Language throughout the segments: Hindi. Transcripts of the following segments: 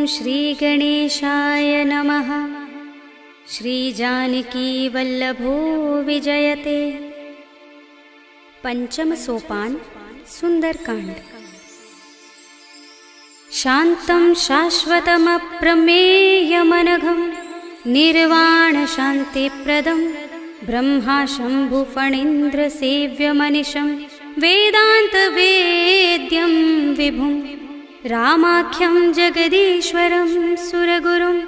श्रीगणेशाय नमः। श्रीजानकीवल्लभो विजयते। पंचम सोपान सुंदरकांड। शान्तं शाश्वतमप्रमेयमनघं निर्वाणशान्तिप्रदं ब्रह्मा शम्भुफणीन्द्रसेव्यमनिशं वेदान्तवेद्यं विभुं रामाख्यं जगदीश्वरं सुरगुरुं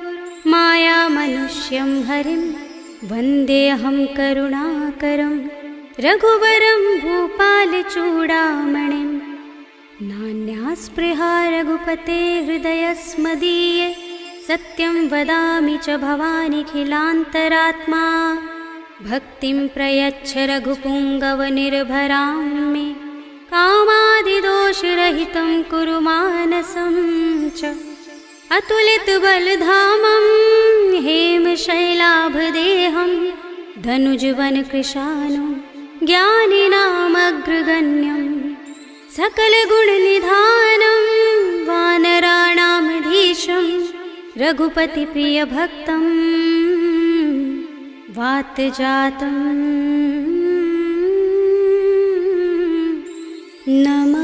मायामनुष्यं हरिं वन्देऽहं करुणाकरं रघुवरं भूपालचूडामणिं। नान्यास्पृहा रघुपते हृदयस्मदीये सत्यं वदामि च भवानिखिलान्तरात्मा। भक्तिं प्रयच्छ रघुपुङ्गवनिर्भरां मे कामादिदोषरहितं कुरु मानसं च। अतुलितबलधामं हेमशैलाभदेहं धनुजवनकृशानुं ज्ञानिनामग्रगण्यं सकलगुणनिधानं वानराणामधीशं रघुपतिप्रियभक्तं वातजातं नमामि।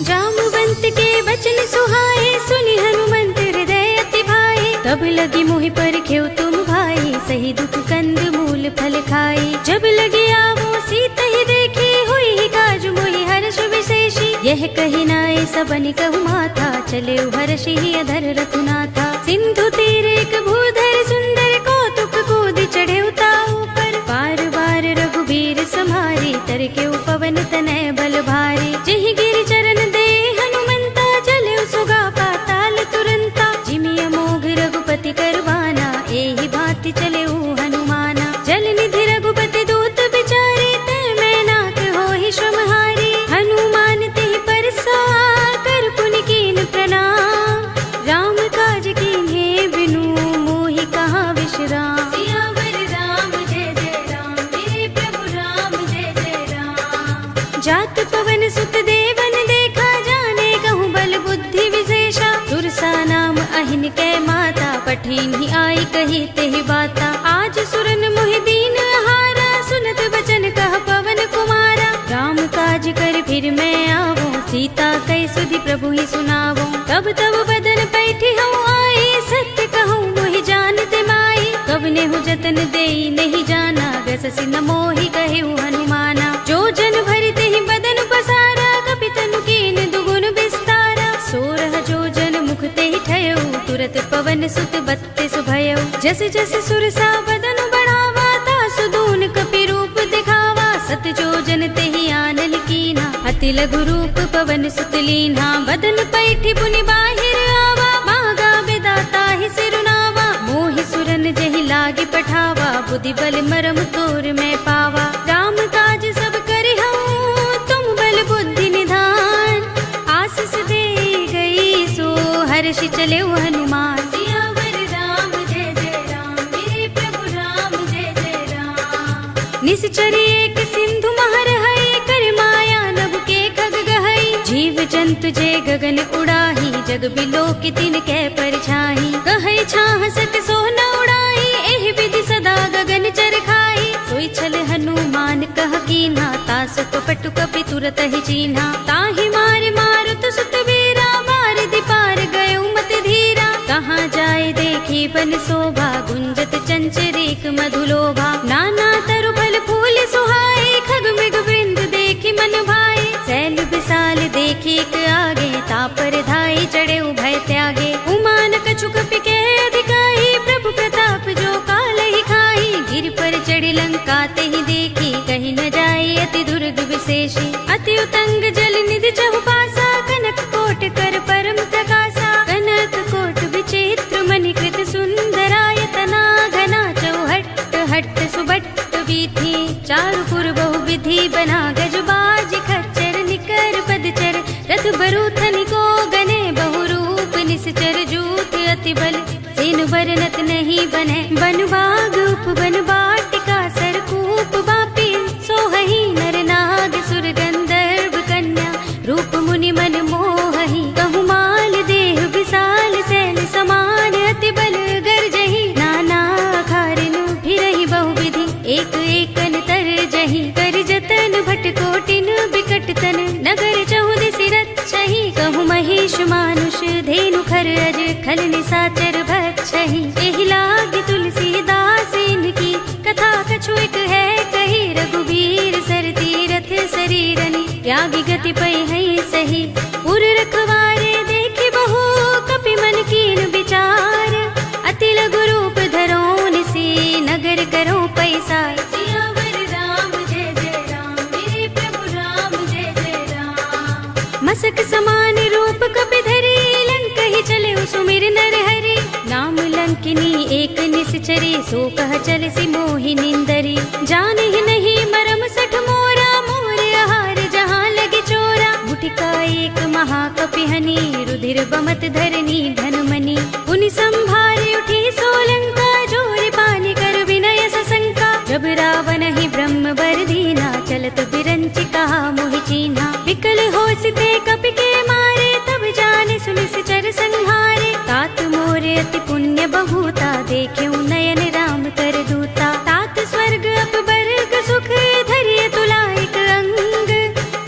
जामवंत के वचन सुहाए सुनि हनुमंत हृदय अति भाए। तब लगी मोहि परखेउ तुम भाई सही दुख कंद मूल फल खाई। जब लगे आवो सीत ही देखी हुई ही काज मोहि हर्ष विशेषी। यह कही नाय सबनि कहु माथा चले हर्षि ही अधर रघुनाथा। सिंधु तीर एक भूधर सुंदर कौतुक कूद चढ़े ताऊ पर। बार बार रघुबीर सम्हारी तरके पवन तनय बल भारी। जिहि गिरि चरण दे हनुमंता चले सुगा पाताल तुरंता। जिमि अमोघ रघुपति करवाना एहि भांति चले हनुमाना। जल निधि रघुपति दूत बिचारे तै मैं नाक होहि श्रमहारी। हनुमान तेहि परसा कर पुनि कीन प्रणाम। राम काज कीन्हे बिनु मोहि कहाँ विश्राम। सियावर राम जय जय राम मेरे प्रभु राम जय जय राम। जात पवन सुत देवन देखा जाने कहूँ बल बुद्धि विशेषा। सुरसा नाम अहिन कै माता पठिन ही आई कही तेहि बाता। आज सुरन मोहि दीन हारा सुनत बचन कह पवन कुमारा। राम काज कर फिर मैं आवो सीता कै सुधि प्रभु ही सुनावो। तब तब बदन पैठी हूँ आई सत्य कहूँ मोहि जानते माई। कब नेहु जतन देई नहीं जाना व्यससि न मोहि कहेउ हनुमाना। जो जन भरिते ही बदन पसारा कपितनु कीन दुगुन विस्तारा। सोरह जो जन मुख ते ही ठयउ तुरत पवन सुत बत्तीस भयउ। जस जस सुरसा बदन बढ़ावा तासु दून कपि रूप दिखावा। सत जो जन ते ही आनल कीन्हा अति लघु रूप पवन सुत लीन्हा। बदन पैठी पुनि बाहिर आवा मागा विदाता ही सिरुनावा। मोहि सुरन जहि लागे पठावा बुद्धि बल मरम तोर मैं पावा। राम काज सब करिहउँ तुम बल बुद्धि निधान। आशीष दे गई सो हर्षि चले हनुमान। सियावर राम जय जय राम मेरे प्रभु राम जय जय राम। निश्चरी एक सिंधु महर हई कर माया नभ के खग गहई। जीव जंतु जे गगन उड़ाही जग बिलो की तिन कै परछाई। कहै छाह सक सो न उड़ाई एहि विधि सदा गगन चर खाई। सोई छल हनुमान कह कीन्हा तासु कपटु कपि तुरत ही चीन्हा। ताहि मार मारुत सुत वीरा मार दिपार गयो मत धीरा। कहाँ जाए देखी बन शोभा गुंजत चंचरीक मधुलोभा। नाना तरु फल फूल सुहाए खग मृग वृंद देखी मन भाए। सैल विशाल देखी एक आगे तापर धाई चढ़े उभय त्यागे। उमान कछु कपि के अधिकाई प्रभु प्रताप जो काल ही खाई। गिर पर चढ़ी लंका ते ही देखी कहीं न जाए अति दुर्ग विशेषी। अति उतंग जल निधि चहुपासा कनक कोट कर परम प्रकाशा। कनक कोट विचित्र मणिकृत सुंदरायतना घना चौहट्ट हट्ट सुबट्ट वीथी। चारुपुर बहु विधि बना गजबाज खच्चर निकर पदचर। रथ बरूथन को गने बहु रूप निस निश्चर जूथ अति बल, सेनु बरनत नहीं बने, बन बाग उपवन बाटिका सरकूप बापी, सोहहि नर नाग सुर गंधर्व कन्या, रूप मुनि मन मोहहि, कहु माल देह विशाल सैल समान, अति बल गर्जहि, नाना खारिनु फिरहि बहुविधि, एक एकन तरजहि, कर जतन भट कोटिन बिकट तन, नगर चहुदिस रक्षहि, कहु महिष मानुष धेनु खर अज, खल निसाचर भक्षहि, एहि लाग तुलसीदास इनकी, कथा कछु एक है कही, रघुबीर सर तीरथ शरीरनि, त्यागी गति पै है सही, उर रखवारे देखि बहु, कपि मन कीन विचार, अति लघु रूप धरो निसी, नगर करो पैसार, सियावर राम जय जय राम, मेरे प्रभु राम जय जय राम, मसक समान रूप कपि धरी, लंक ही चले सुमिर नर हरि, नाम लंकिनी एक निश्चरी, सो कह चल सी मोहि निंदरी, जान ही नहीं मरम सठ मोरा, मोर आहार जहाँ लगे चोरा, मुठिका एक महाकपिहनी, रुधिर बमत धरनी धनमणि, उनि संभारे उठी सोलंका, जोर पानी कर विनय सशंका, जब रावण ही ब्रह्म बर दीना, चलत बिरंचि कहा मोहि चीन्हा, विकल होसते कपि के मारे, तब जाने सुनिश्चर संहारे, तात मोरे अति पुण्य बहुता, देख्यऊ नयन राम कर दूता, तात स्वर्ग अपवर्ग सुख, धरिय तुलाइक अंग,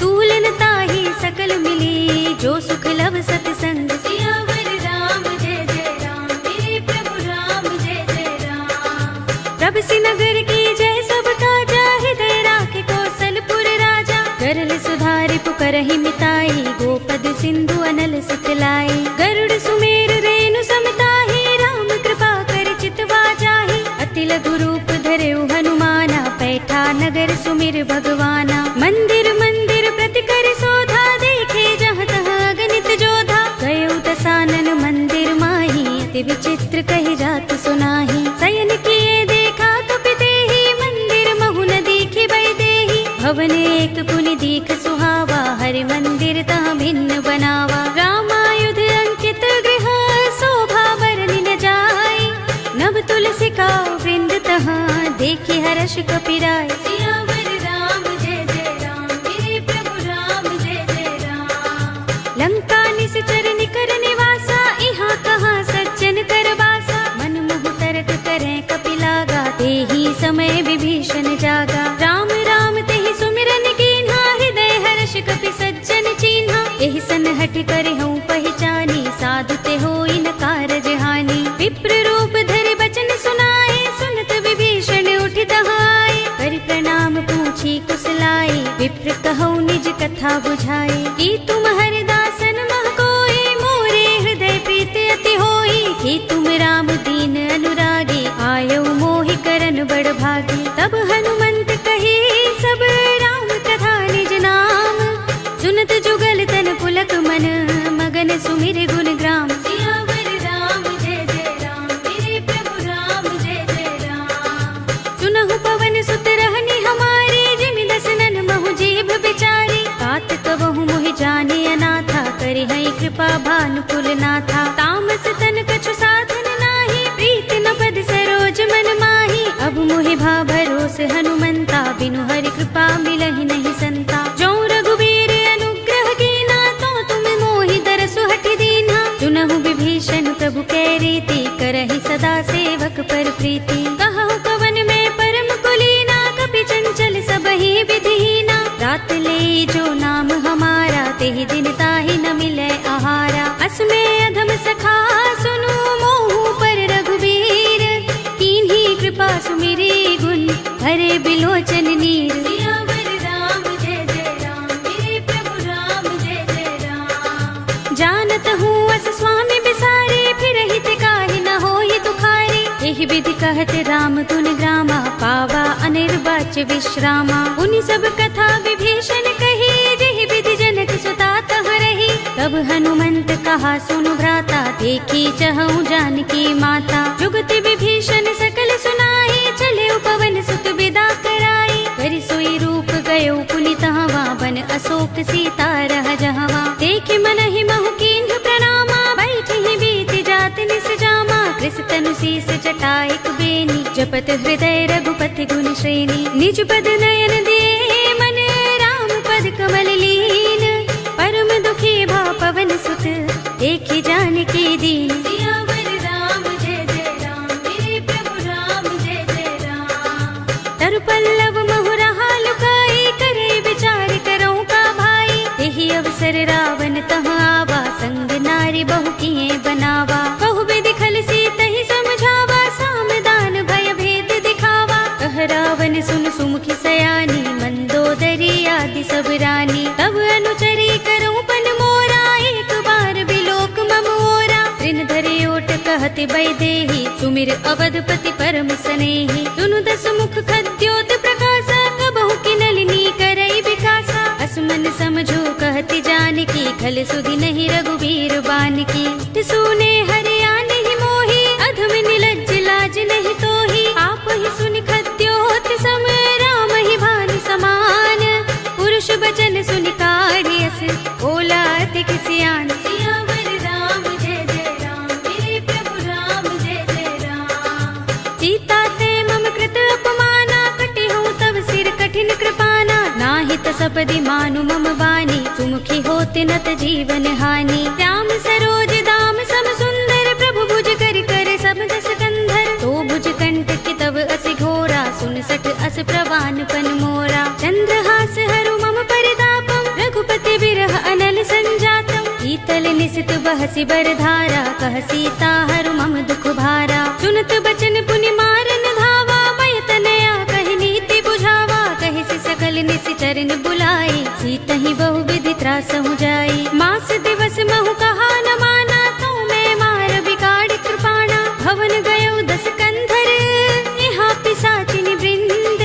तूलन ताहि सकल मिली, जो सुख लव सतसंग, सियावर राम जय जय राम, मेरे प्रभु राम जय जय राम, प्रभ सि नगर की जय सब काजा, हृदय राखे कौशलपुर राजा, गरल सुधारि पुकरहि मिताई, गोपद सिंधु अनल सुतलाई, गरुड़ सुमेर रेणु समताहि, राम कृपा कर चितवा जाहि, अति लघु रूप धरेउ हनुमाना, पैठा नगर सुमिर भगवाना, मंदिर मंदिर प्रति कर शोधा, देखे जहाँ तहाँ अगणित जोधा, गयउ दसानन मंदिर माही, अति विचित्र कहि जात सुनाही, शयन किए देखा कपि तेहि, मंदिर महु न दीखि बैदेहि, भवन एक पुनि दीख सुहावा, हरि मंदिर तहाँ भिन्न बनावा, रामायुध अंकित गृह, शोभा बरनि न जाय, नव तुलसी का वृंद तहाँ, देखि हर्ष कपिराय, सियावर राम जय जय राम, मेरे प्रभु राम जय जय राम, लंका निश्चर निकर निवासा, इहाँ कहाँ सज्जन कर बासा, मन मोह तरक करें कपि लागा, तेहि समय विभीषण जागा, राम राम तेहि सुमिरन कीन्हा, हृदय हर्ष कपि सज्जन चीन्हा, एहि सन हठि करहु पहचानी, साधु ते होई न कारज हानि, विप्र रूप धरि बचन सुनाए, सुनत विभीषण उठि तहाय, करि प्रणाम पूछी कुशलाई, विप्र कहौ निज कथा बुझाई, कि तुम हरिदासन मह कोई, मोरे हृदय प्रीति अति होई, कि तुम राम दीन अनुरागी, आयौ मोहि करन बड़ भागी, तब हनुमंत कही सब राम कथा निज नाम, सुनत जुगल तन पुलक मन, मगन सुमिर गुण ग्राम, सियावर राम जय जय राम, मेरे प्रभु राम जय जय राम, सुनहु पवन सुत रहनी हमारी, जिमि दसनन महु जीभ बिचारी, तात कबहु मोहि जाने अनाथा, करि है कृपा भानुकुल नाथा, तामस तन कछु साधन नाही, प्रीत न पद सरोज मन माही, अब मोहि भा भरोस हनुमंता, बिनु हरि कृपा मिलहि नहीं संता, जो रघुबीर अनुग्रह कीना, तो तुम मोहि दरसु हठि दीन्हा, चुनहु विभीषण प्रभु कै रीति, करहि सदा सेवक पर प्रीति, कहु कवन में परम कुलीना, कपि चंचल सबहि विधिहीना, रात ले जो नाम हमारा, तेहि दिन ताहि न मिलै आहारा, अस्मे अधम सखा सुनु, मोहु पर रघुबीर, कीन्ही कृपा सुमिरी गुण, हरे बिलोचन नीर, सियावर राम जय जय राम, मेरे प्रभु राम जय जय राम, जानत हूँ अस स्वामी बिसारे, फिरहि ते काहि न होई दुखारे, एहि विधि कहत राम गुण ग्रामा, पावा अनिर्वाच्य विश्रामा, उनि सब कथा विभीषण कही, जेहि विधि जनक सुता तह रही, तब हनुमंत कहा सुनु भ्राता, देखी चहु जानकी माता, जुगति विभीषण सकल सुनाई, चले पवन सुत विदा कराई, करि सोई रूप गयो पुनि तहवा, बन अशोक सीता रह जहवा, देख मन ही महु कीन्ह प्रणामा, बैठहि शीस जटाइक बेनी, जपत हृदय रघुपति गुण श्रेणी। निज पद नयन दिए मन राम पद कमल लीन, परम दुखी भा पवन सुत देखि जानकी दीन। सियावर राम जय जय राम, मेरे प्रभु राम जय जय राम। तरु पल्लव महु रहा लुकाई, करे विचार करो का भाई। यही अवसर रावण तहाँ आवा, संग नारी बहु किए बनावा। बहु विधि खल सीत ही समझावा, सामदान भय भेद दिखावा। कह रावण सुन सुमुखी सयानी, मंदोदरी आदि सब रानी। तब अनुचरी करो पन मोरा, एक बार बिलोक मम ओरा। तृण धरे ओट कहते वैदेही, सुमिर अवधपति परम स्नेही। सुनु दस मुख खद्योत प्रकाशा, कबहु की नलिनी करई विकासा। असमन समझो कहती जानकी, खल सुधि नहीं रघुबीर बानकी। सुने हरिया नहीं मोही, अधम निलज्ज लाज नहीं तोही। आप ही सुन खद्योत सम, राम ही भानु समान। पुरुष बचन सुन काढ़ियस, बोला अति सियान। सियावर राम जय जय राम, मेरे प्रभु राम जय जय राम। सीता ते मम कृत अपमाना, कटे हूँ तब सिर कठिन कृपाना। नाहित सपदि मानु मम बानी, सुमुखी होत नत जीवन हानि। श्याम सरोज दाम सम सुंदर, प्रभु भुज कर कर सब दस कंधर। तो भुज कंठ की तब अस घोरा, सुन सठ अस प्रवान पन मोरा। चंद्रहास हरु मम परितापम, रघुपति बिरह अनल संजातम। शीतल निसित बहसि बरधारा, कह सीता हरु मम दुख भारा। सुनत बचन पुनि मारन धावा, मय तनया कहि नीति बुझावा। कहि से सकल निशिचरन बुलाई, सीतहि बहु विधि त्रासहु जाई। मास दिवस महु कहा न माना, तो मैं मार बिगाड़ कृपाणा। भवन गयो दस कंधर, यहाँ पिशाचिनी वृंद।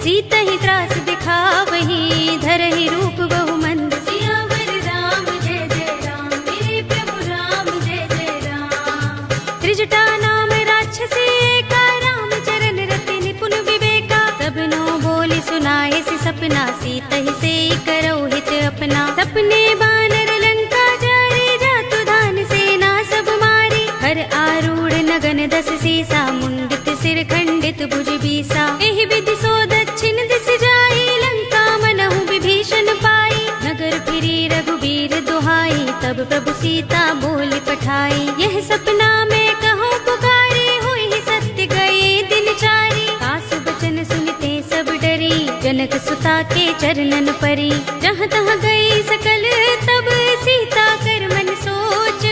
सीतहि त्रास दिखावही, धरहि रूप बहु मंद। सियावर राम जय जय राम, मेरे प्रभु राम जय जय राम। त्रिजटा नाम राक्षसी एका, राम चरण रति निपुण विवेका। सबनो बोली सुनाए सि सपना, सीतहि से करो हित अपना। सपने बानर लंका जारे, जातु धान सेना सब मारी। हर आरूढ़ नगन दस सीसा, मुंडित सिर खंडित भुज बीसा। एहि विधि सो दक्षिण दिस जाई, लंका मनहु विभीषण पाई। नगर फिरी रघुबीर दुहाई, तब प्रभु सीता बोल पठाई। यह सपना में कहूँ पुकारी, हुई ही सत्य गए दिन चारी। सासु बचन सुनते सब डरी, जनक सुता के चरणन परी। जहाँ तहाँ गई सकल तब सीता कर मन सोच।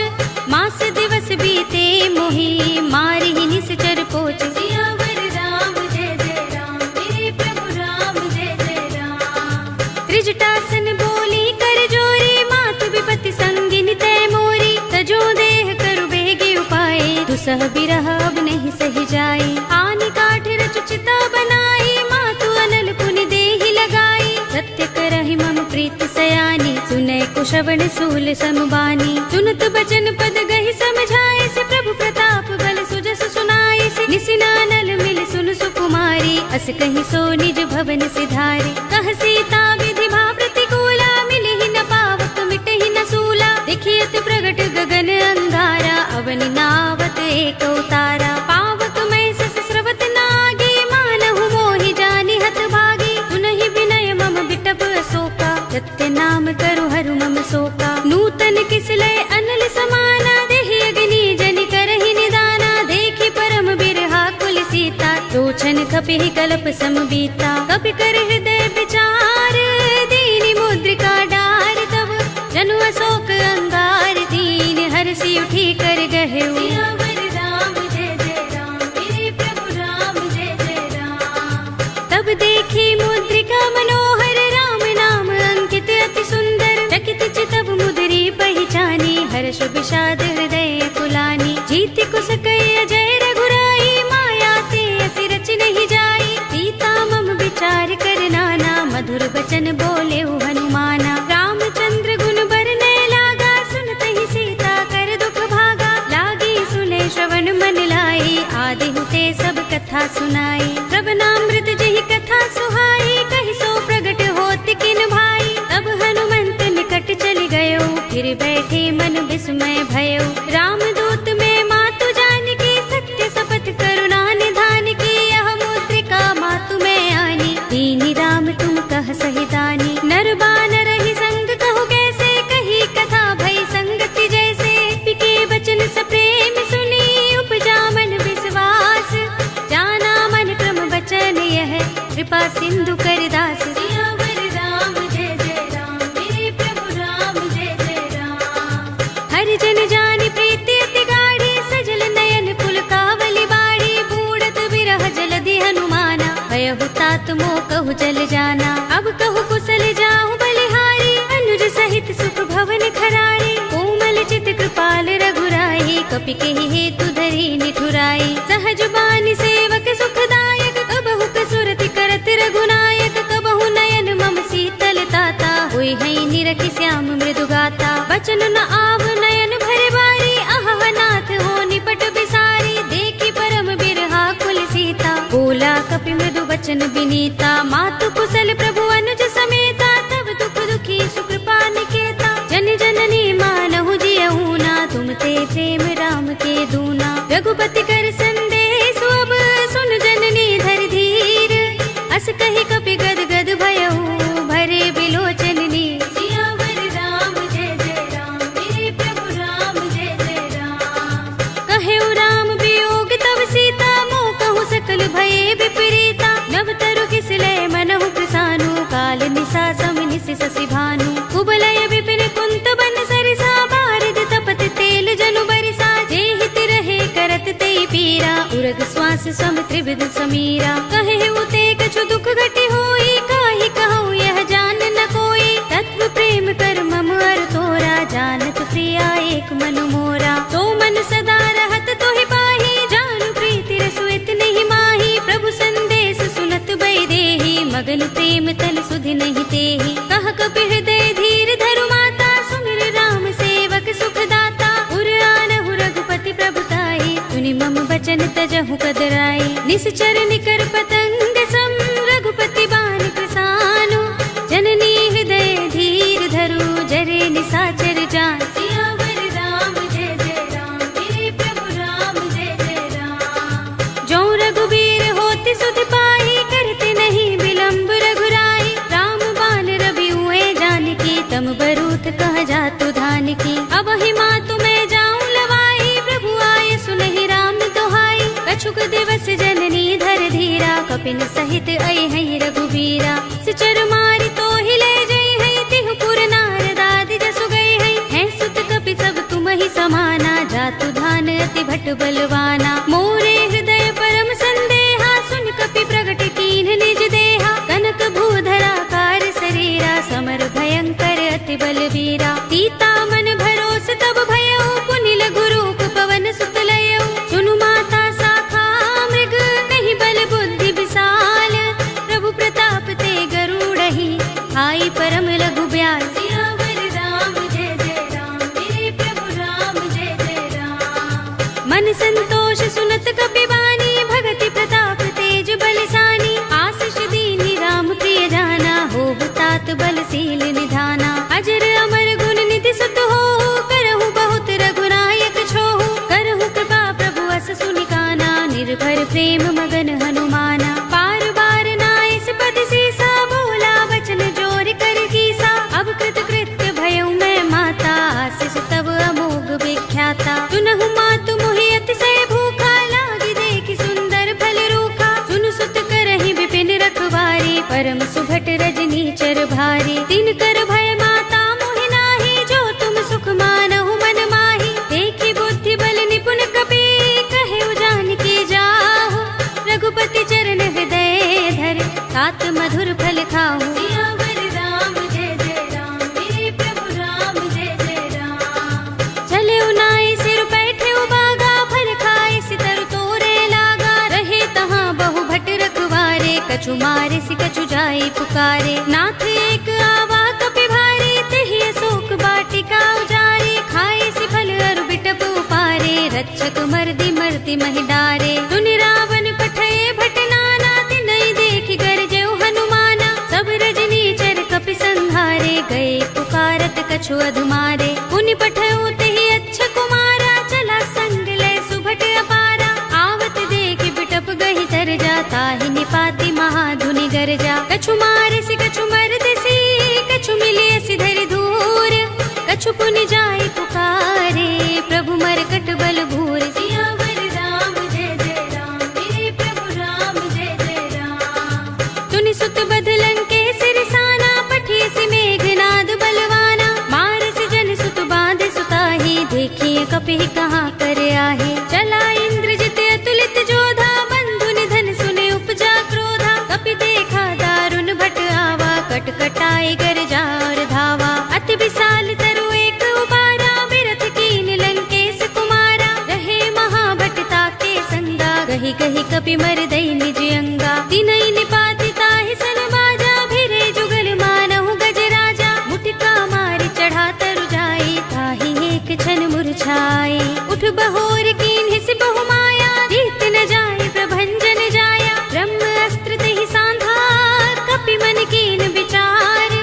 मास दिवस बीते मोही, मारी ही निश्चर पोच। सियावर राम जय जय राम, मेरे प्रभु राम जय जय राम। त्रिजटासन बोली कर जोरी, मातु विपति संगिनी तय मोरी। तजो देह करु बेगे उपाय, दुसह बिरह अब नहीं सही जाई। आनि काठ रचु चिता बनाई, मातु अनल पुनि देहि लगाई। सत्य करहि मम प्रीत सयानी, सुनै कुशवण सूल समबानी। सुनत बचन पद गहि समझाए, से प्रभु प्रताप बल सुजस सुनाए। से निसिनानल मिल सुन सुकुमारी, अस कहि सो निज भवन सिधारी। कह सीता विधि भा प्रतिकूला, मिलि ही न पावक मिटहि न सूला। देखियत प्रगट गगन अंगारा, अवनि नावत एक उतारा। पावक मैं सस स्रवत नागी, मानहु मोहि जानि हत भागी। सुनहि विनय मम बिटप अशोका, सत्य नाम करु हरु मम शोका। नूतन किसलय अनल समाना, देहि अग्नि जनि करहि निदाना। देखि परम बिरहा कुल सीता, रोचन कपिहि कल्प सम बीता। कपि कर हृदय विचार, दीनि मुद्रिका डार। तब जनु अशोक अंगार, दीन हरषि उठी कर गहेउ। सियावर राम जय जय राम, मेरे प्रभु राम जय जय राम। तब देखी मुद्रिका मनोहर, राम नाम अंकित अति सुंदर। चकित चितव मुदरी पहचानी, हर्ष विषाद हृदय कुलानी। जीति कुस कई अजय रघुराई, माया ते असि रच नहीं जाई। सीता मम विचार कर नाना, मधुर बचन बोले हनुमाना। रामचंद्र गुण बरनय लागा, सुनतहि सीता कर दुख भागा। लागी सुने श्रवण मन लाई, आदि हुते सब कथा सुनाई। श्रवणामृत जहि कथा सुहाई, कहि सो प्रगट होत किन भाई। तब हनुमंत निकट चल गयो, फिर बैठे मन विस्मय भयो। रामदूत में मातु जानकी, सत्य सब तात मोह कहु जल जाना। अब कहु कुशल जाहु बलिहारी, अनुज सहित सुख भवन खरारी। कोमल चित कृपाल रघुराई, कपि केहि हेतु धरि निठुराई। सहज बानी सेवक सुखदायक, कबहु कसुरति करत रघुनायक। कबहु नयन मम शीतल ताता, होय है निरखि श्याम मृदु गाता। बचन न आव नयन भरे बारी, अहह नाथ हो निपट बिसारी। देखि परम बिरहा कुल सीता, बोला कपि मृदु बचन बिनीता। मातु कुशल प्रभु अनुज समेता, तब दुख दुखी सुकृपा निकेता। जन जननी मानहु जियहु ना, तुम ते प्रेम राम के दूना। रघुपति कर संदेश अब, सुन जननी धर धीर। अस कहि कपि गद गद भयहु, भरे बिलोचन नीर। सियावर राम जय जय राम, मेरे प्रभु राम जय जय राम। कहेउ राम वियोग तब सीता, मोह कहु सकल भये विपरीता। नव तरु किसलय मनहु कृसानु, काल निसा सम निसि शशि भानु। कुबलय विपिन कुंत बन सरिसा, बारिद तपत तेल जनु बरिसा। जे हित रहे करत ते पीरा, उरग श्वास सम त्रिविध समीरा। कहेउ ते कछु दुख घटी होई, काहि कहूँ यह जान न कोई। तत्व प्रेम कर मम अर तोरा, जानत प्रिया एक मन मोरा। तो मन सदा रहत तोहि पाही, जानु प्रीति रसु इतने माही। प्रभु संदेश सुनत बै देहि, मगन प्रेम तन सुधि नहीं तेहि। कह कपि हृदय धीर धरु माता, सुमिर राम सेवक सुख दाता। उर आनहु रघुपति प्रभुताई, सुनि मम बचन तजहु कदराई। निश्चर निकर पतंग सम, रघुपति बान कृसानु। जननी हृदय धीर धरु, जरे निसाचर जान। सियावर राम जय जय राम, मेरे प्रभु राम जय जय राम। जो रघुबीर होति सुधि पाई, करते नहीं विलंब रघुराई। राम बान रवि हुए जानकी, तम बरूथ कह जातु धान की। अब ही मातु मैं जाऊं लवाई, प्रभु आए सुनहि राम दोहाई। कछुक दिवस जननी धर धीरा, कपिन सहित अइ है रघुबीरा। सिचर मारि तो हिले जई है, तिहु पुर नारद आदि जसु गई है। हैं सुत कपि सब तुम ही समाना, जातु धान अति भट बलवाना। मोरे हृदय परम संदेहा, सुन कपि प्रगट कीन्ह निज देहा। कनक भूधरा कार शरीरा, समर भयंकर अति बलवीरा। सीता मन भरोस तब भयउ, पुनि लघु रूप पवन सुत लयउ। सुनु माता शाखा मृग, नहीं बल बुद्धि विशाल। प्रभु प्रताप ते गरुड़हि, आई परम लघु ब्याल। सियावर राम जय जय राम, मेरे प्रभु राम जय जय राम। मन संतोष सुनत कपि बानी, भगति प्रताप तेज बलसानी। आशीष दीनी राम प्रिय जाना, होहु तात बलशील निधाना। अजर अमर गुण निधि सुत होहु, करहु बहुत रघुनायक छोहु। करहु कृपा प्रभु अस सुनि काना, निर्भर प्रेम मगन हनुमाना। बार बार नाइस पद सीसा, बोला वचन जोर कर कीसा। अब कृत कृत्य भयउ मैं माता, आशीष तब अमोघ विख्याता। सुनहु मातु मोहि अतिशय भूखा, लागी देखि सुंदर फल रूखा। सुन सुत करहि विपिन रखवारी, परम सुभट रजनी चर भारी। तिन कर भय माता मोहि नाही, जो तुम सुख मानहु मन माही। देखि बुद्धि बल निपुण कपि, कहेउ जानकी जाहु। रघुपति चरण हृदय धर, तात मधुर फल खाहु। सियावर राम जय जय राम, मेरे प्रभु राम जय जय राम। चले उनाई सिर बैठे उबागा, फल खाए सितर तोरे लागा। रहे तहाँ बहु भट रखवारे, कछु मारे सि कछु जाई पुकारे। नाथ एक आवा कपि भारी, तेहि अशोक बाटिका उजारे। खाए सि फल अरु बिटप उपारे, रक्षक मर्दि मर्दि महि डारे। सुनि रावण पठय भट नाना, तिनहि देखि गरजेउ हनुमाना। सब रजनी चर कपि संहारे, गए पुकारत कछु अधुमारे। पुनि पठयउ तेहि अच्छ कुमारा, चला संग लय सुभट अपारा। आवत देखि बिटप गहि तर जा, ताहि निपाति महाधुनि गरजा। कछु मारे सि कछु मर्द सी, कछु मिलिय सि धरि धूर। कछु पुनि जाय पुकारे, प्रभु मरकट बल भूर। सियावर राम जय जय राम, मेरे प्रभु राम जय जय राम। तुनि सुत बदलन के सिरसाना, पठिय सि मेघनाद बलवाना। मारस जन सुत बांध सुताही, देखिए कपि कहाँ कर आहे। चला इंद्रजित अतुलित जोधा, बंधु निधन सुने उपजा क्रोधा। कपि देख कही कपि मर दई निज अंगा। तिनई निपाति ताहि सन बाजा, भिरे जुगल मानहु गज राजा। मुटिका मारि चढ़ा तरु जाई, ताहि एक क्षण मुरझाई। उठ बहोर कीन्हि सि बहु माया, रीत न जाय प्रभंजन जाया। ब्रह्म अस्त्र तहि सांधा, कपि मन कीन विचार।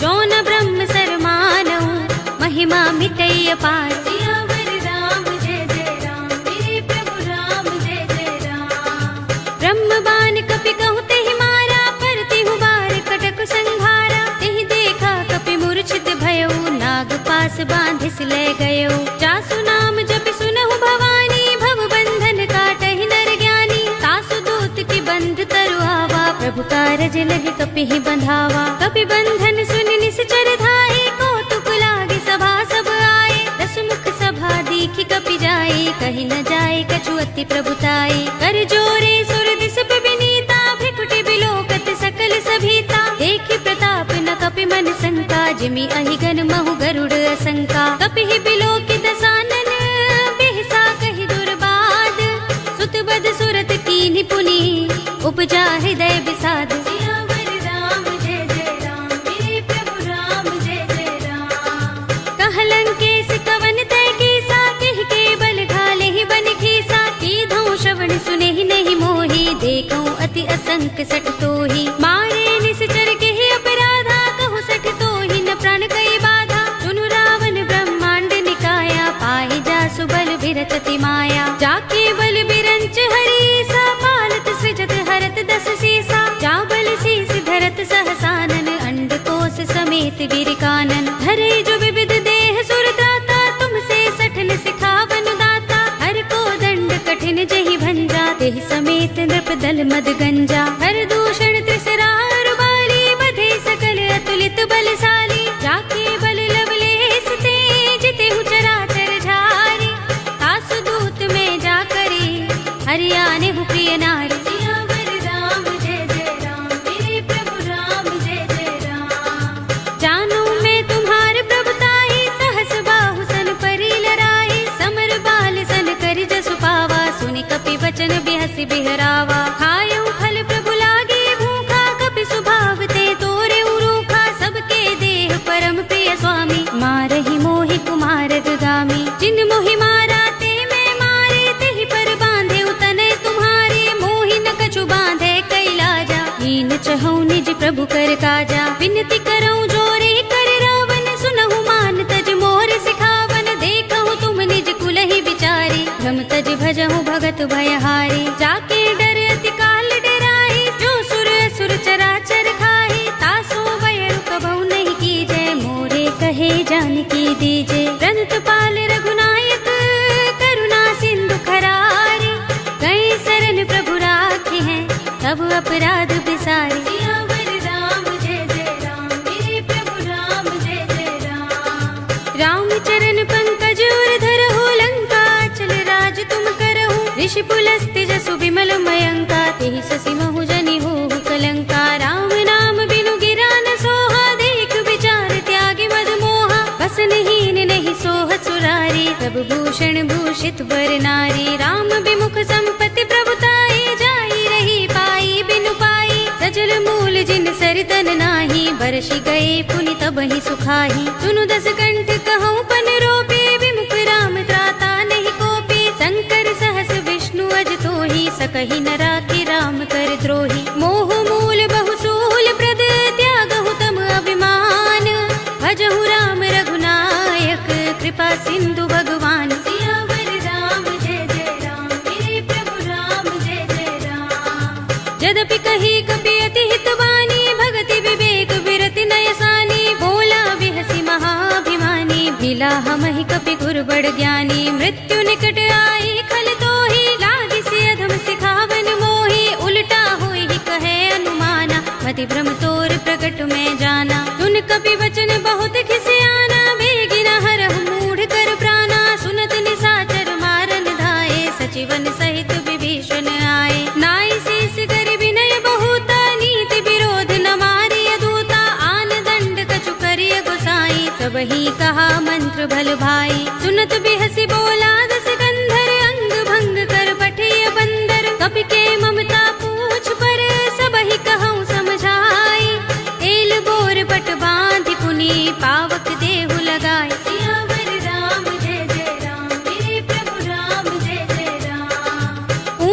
जो न ब्रह्म सर मानहु, महिमा मिटई अपार। सियावर राम जय जय राम, मेरे प्रभु राम जय जय राम। ब्रह्म बाण कपि कहु तेहि मारा, परतिहु बार कटक संघारा। तेहि देखा कपि मूर्छित भयउ, नाग पास बांधिस ले गयउ। जासु नाम जपि सुनहु भवानी, भव बंधन काटहि नर ज्ञानी। तासु दूत की बंध तरु आवा, प्रभु कारज लगे कपि ही बंधावा। कपि बंधन सुनि निश्चर धाये, कौतुक लागे सभा सब आए। दस मुख सभा दीखि कपि जाए, कहि न जाए कछु अति प्रभुताई। कर जोरे सुर दिस विनीता, भ्रिकुटि बिलोकत सकल सभीता। देखि प्रताप न कपि मन शंका, जिमि अहिगन महु गरुड़ असंका। कपि ही बिलोकि दसानन, बिहसा कहि दुर्बाद। सुत बद सुरत कीन्हि पुनि, उपजा हृदय विषाद। सियावर राम जय जय राम, मेरे प्रभु राम जय जय राम। कहलंकेश कवन तय कीसा, कहि केवल घाले ही बन खीसा। कीधौ श्रवण सुनेहि नहीं मोहि, देखौ अति असंक सठ तोहि। मारे निश्चर केहि अपराधा, कहु सठ तोहि न प्राण कई बाधा। सुनु रावण ब्रह्मांड निकाया, पाहि जासु बल बिरत अति माया। जाके बल बिरंच हरीसा, पालत सृजत हरत दस सीसा। जा बल शीस धरत सहसानन, अंडकोश समेत वीर कानन। धरे जो विविध देह सुर त्राता, तुमसे सठन सिखावन दाता। हर को दंड कठिन जहि भंजा, तेहि समेत नृप दल मद गंजा। हर दूषण त्रिसरा रुबाली, बधे सकल अतुलित बलशाली। जाके बल लवलेस ते, जितेहु चराचर झारी। तासु दूत में जा करे, हरियानेहु प्रिय नारी। सियावर राम जय जय राम, मेरे प्रभु राम जय जय राम। जानो मैं तुम्हार प्रभुताई, सहस बाहु सन परि लराई। समर बाल सन करि जसु पावा, सुनि कपि वचन बिहसि बिहरावा। खायउ फल प्रभु लागे भूखा, कपि स्वभाव ते तोरे रूखा। सबके देह परम प्रिय स्वामी, मारहि मोहि कुमार गामी। जिन मोहि मारा ते मैं मारे, तेहि पर बांधे तनय तुम्हारे। मोहि न कछु बांधे कैलाजा, हीन चहु निज प्रभु कर काजा। विनती करऊं जोरे कर रावण, सुनहु मान तज मोर सिखावन। देखहु तुम निज कुलहि विचारी, भ्रम तज भजहु भगत भयहारी। जाके डर अति काल डराहि, जो सुर असुर चराचर खाहि। तासो वैर कबहु नहीं कीजै, मोरे कहे जानकी दीजे। रंत पाल रघुनायक, करुणा सिंधु खरारी। गए शरण प्रभु राखे हैं, तब अपराध बिसारे। सियावर राम जय जय राम, मेरे प्रभु राम जय जय राम। राम चरण पंकज उर धरहु, लंका चल राज तुम करहु। ऋषि पुलस्त्य जसु विमल मयंका, तेहि ससि महु जनि होहु कलंका। राम नाम बिनु गिरा न सोहा, देख विचार त्यागे मद मोहा। बसनहीन नहीं सोह सुरारी, प्रभु भूषण भूषित बर नारी। राम विमुख संपत्ति प्रभुताई, जाई रही पाई बिनु पाई। सजल मूल जिन सरितन नाही, बरषि गए पुनि तबहि सुखाही। सुनु दस कंठ कहऊँ पन रोपी, विमुख राम त्राता नहीं कोपी। शंकर सहस विष्णु अज तोहि, सकहि न राखि राम कर द्रोही। मोह मूल बहु सूल प्रद, त्यागहु तम अभिमान। भजहु राम रघुनायक, कृपा सिंधु भगवान। सियावर राम जय जय राम, मेरे प्रभु राम जय जय राम। यद्यपि कही कपि अति हितवानी, भगति विवेक विरति नयसानी। बोला बिहसि महाभिमानी, मिला हमहि कपि गुर बड़ ज्ञानी। मृत्यु निकट आई खल तोहि, लागिसि अधम सिखावन मोहि। उल्टा होई कहे अनुमाना, मति भ्रम तोर प्रकट में जाना। सुन कपि वचन बहुत खिसियाना, बेगिन हरहु मूढ़ कर प्राणा। सुनत निशाचर मारन धाये, सचिवन सहित विभीषण आए। नाई शीस कर विनय बहुता, नीति विरोध न मारिय दूता। आन दंड कछु करिय गोसाई, सबहि कहा मंत्र भल भाई। सुनत बिहसि बोला दस कंधर, अंग भंग कर पठिय बंदर। कपि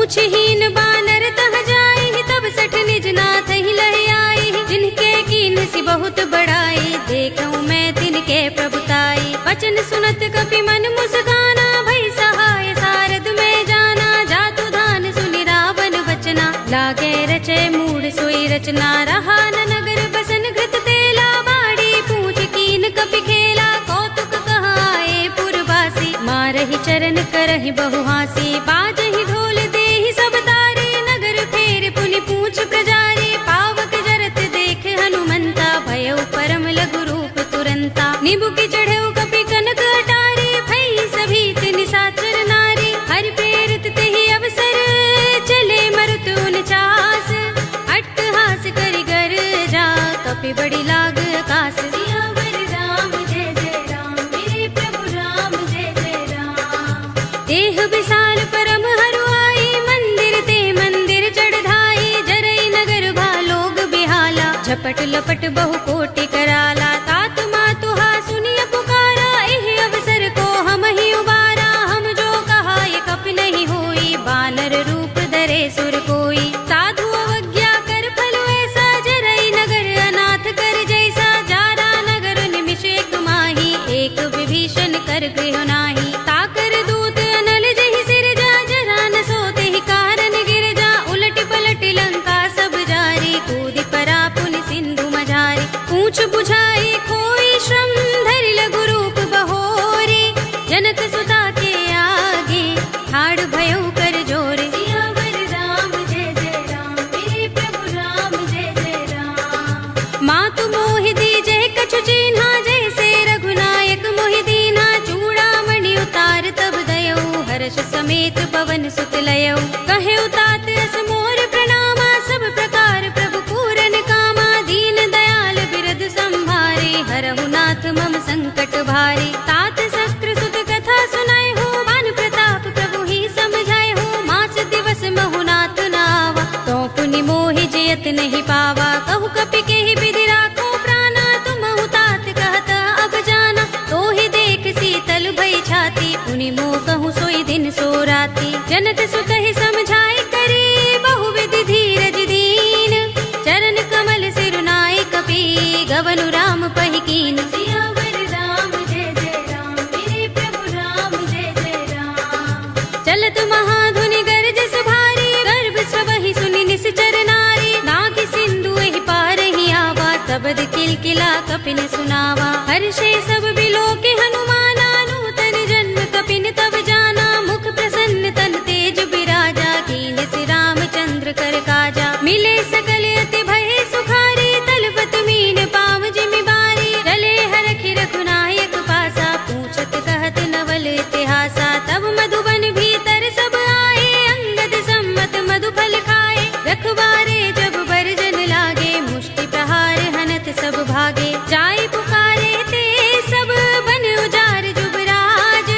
पूछहीन बानर तह जाई, तब सठ निज नाथ ही लह आई। जिनके कीन सी बहुत बड़ाई, देखूं मैं तिनके प्रभुताई। वचन सुनत कपि मन मुस्काना, भई सहाय सारद में जाना। जातु धान सुनि रावण वचना, लागे रचे मूढ़ सोई रचना। रहा न नगर बसन घृत तेला, बाड़ी पूछ कीन कपि खेला। कौतुक कहाए पुरवासी, मारहि चरण करहि बहु हासी। बाजहि ढोल देहि सब तारे, नगर फेर पुनि पूछ प्रजारी। पावक जरत देख हनुमंता, भयउ परम लघु रूप तुरंता। निबुकि चढ़ऊ कपि कनक अटारी, भई सभीत निशाचर नारी। हरि प्रेरित तेहि अवसर, चले मरुत 49। अट्टहास करि गर्जा, कपि बड़ी लाग आकाश। सियावर राम जय जय राम, मेरे प्रभु राम जय जय राम। देह विशाल परम हरुआई, मंदिर ते मंदिर चढ़ाई। जरई नगर भालोग बिहाला, झपट लपट बहु कोटि कराला। तात मातु हा सुनिय पुकारा, एहि अवसर को हम ही उबारा। हम जो कहा ये कपि नहीं होई, बानर रूप धरे सुर कोई। साधु अवज्ञा कर फल ऐसा, जरई नगर अनाथ कर जैसा। जारा नगर निमिष एक माही, एक विभीषण कर गृह नाही। ताकर दूत अनल जहि सिर जा, जरा न सोते ही कारण गिर जा। उलट पलट लंका सब जारी, कूदि परा पुनि सिंधु मझारी। पूछ बुझाई कोई श्रम, धरि लघु रूप बहोरे। जनक सुता के आगे, ठाड़ भयउ कर जोरे। सियावर राम जय जय राम, मेरे प्रभु राम जय जय राम। मातु मोहि दीजै कछु चिन्हा, जैसे रघुनायक मोहि दीन्हा। चूड़ामणि उतार तब दयऊ, हर्ष समेत पवन सुत लयऊ। कहे तात अस मोर प्रणामा, सब प्रकार प्रभु पूरन कामा। दीन दयाल बिरद संभारे, हरहु नाथ मम संकट भारे। तात शस्त्र सुत कथा सुनाए हो, मान प्रताप प्रभु ही समझाए हो। मास दिवस महु नाथ नावा, तो पुनि मोहि जयत नहीं पावा। कहु कपि केहि विधि राखो प्राणा, तुमहु तात कहत अब जाना। तो ही देख शीतल भई छाती, पुनि मोह कहूँ सोई दिन सो राती। जनक सुत ही समझाए करे, बहु विधि धीरज दीन। चरण कमल सिरुनाए कपि, गवनु राम पहि कीन। सियावर राम जय जय राम, मेरे प्रभु राम जय जय राम। चलत महाधुनि गरजस भारी, गर्भ सबहि सुनि निश्चर नारी। नागि सिंधु एहि पार ही आवा, तबद किलकिला कपिन सुनावा। हर्षे सब बिलोके हनुमाना, नूतन जन्म कपिन तब जाना। मुख प्रसन्न तन तेज बिराजा, कीन सि रामचंद्र कर काजा। मिले सकल अति भय सुखारी, तलपत मीन पाव जिमि बारी। चले हरखि रघुनायक पासा, पूछत कहत नवल इतिहासा। तब मधुबन भीतर सब आए, अंगद सम्मत मधु फल खाए। रखवारे जब बरजन लागे, मुष्टि प्रहार हनत सब भागे। जाय पुकारे ते सब बन उजार जुबराज।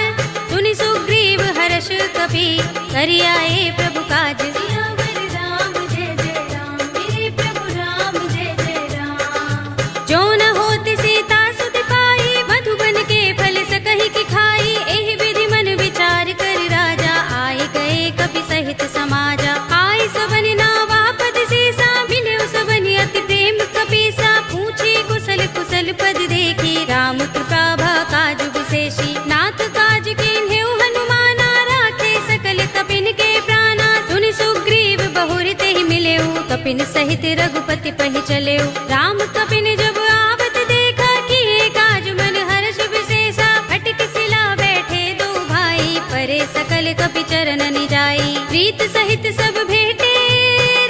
सुनि सुग्रीव हर्ष कपि, करि आए प्रभु काज। सियावर राम जय जय राम, मेरे प्रभु राम जय जय राम। जो न होत सीता सुत पाई, मधुबन के फल सकहि की खाई। एहि विधि मन विचार कर राजा, आए गए कपि सहित समाजा। आए सबन नावा पद सीसा, मिले सबन अति प्रेम कपीसा। पूछे कुशल कुशल पद देखी, राम कृपा भा काज विशेषी। नाथ काज कीन्हेउ हनुमाना, राखे सकल कपिन के प्राणा। सुनि सुग्रीव बहुर तेहि मिलेउ, कपिन सहित रघुपति पहि चलेउ। राम कपिन जब आवत देखा, किए काज मन हर्ष विशेषा। फटक सिला बैठे दो भाई, परे सकल कपि चरण निजाई। प्रीत सहित सब भेटे,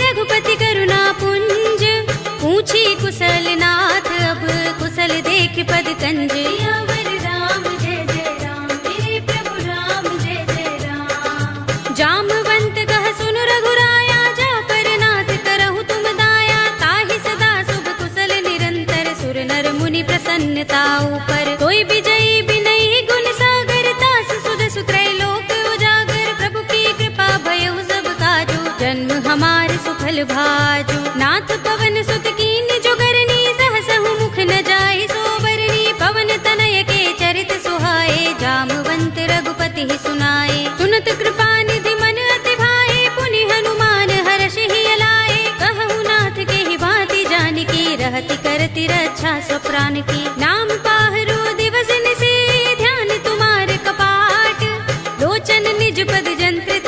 रघुपति करुणा पुंज। पूछी कुशल नाथ, अब कुशल देख पद कंज। सियावर राम जय जय राम, मेरे प्रभु राम जय जय राम। जामवंत कह सुनु रघुराया, जा पर नाथ करहु तुम दाया। ताहि सदा शुभ कुशल निरंतर, सुर नर मुनि प्रसन्नता ऊपर। कोई विजयी बिनहि गुण सागर, तास सुध सुत्रैलोक उजागर। प्रभु की कृपा भयउ सब काजू, जन्म हमार सुफल भाजू। नाथ पवन सुत कीन जो करनी, सहसहु मुख न जाहि सोबरनी। पवन तनय के चरित सुहाए, जामवंत रघुपति ही सुनाए। सुनत कृपा निधि मन अति भाए, पुनि करती रक्षा स्वप्राण की। नाम पाहरो दिवस निसे ध्यान तुम्हारे कपाट, लोचन निज पद जंत्रित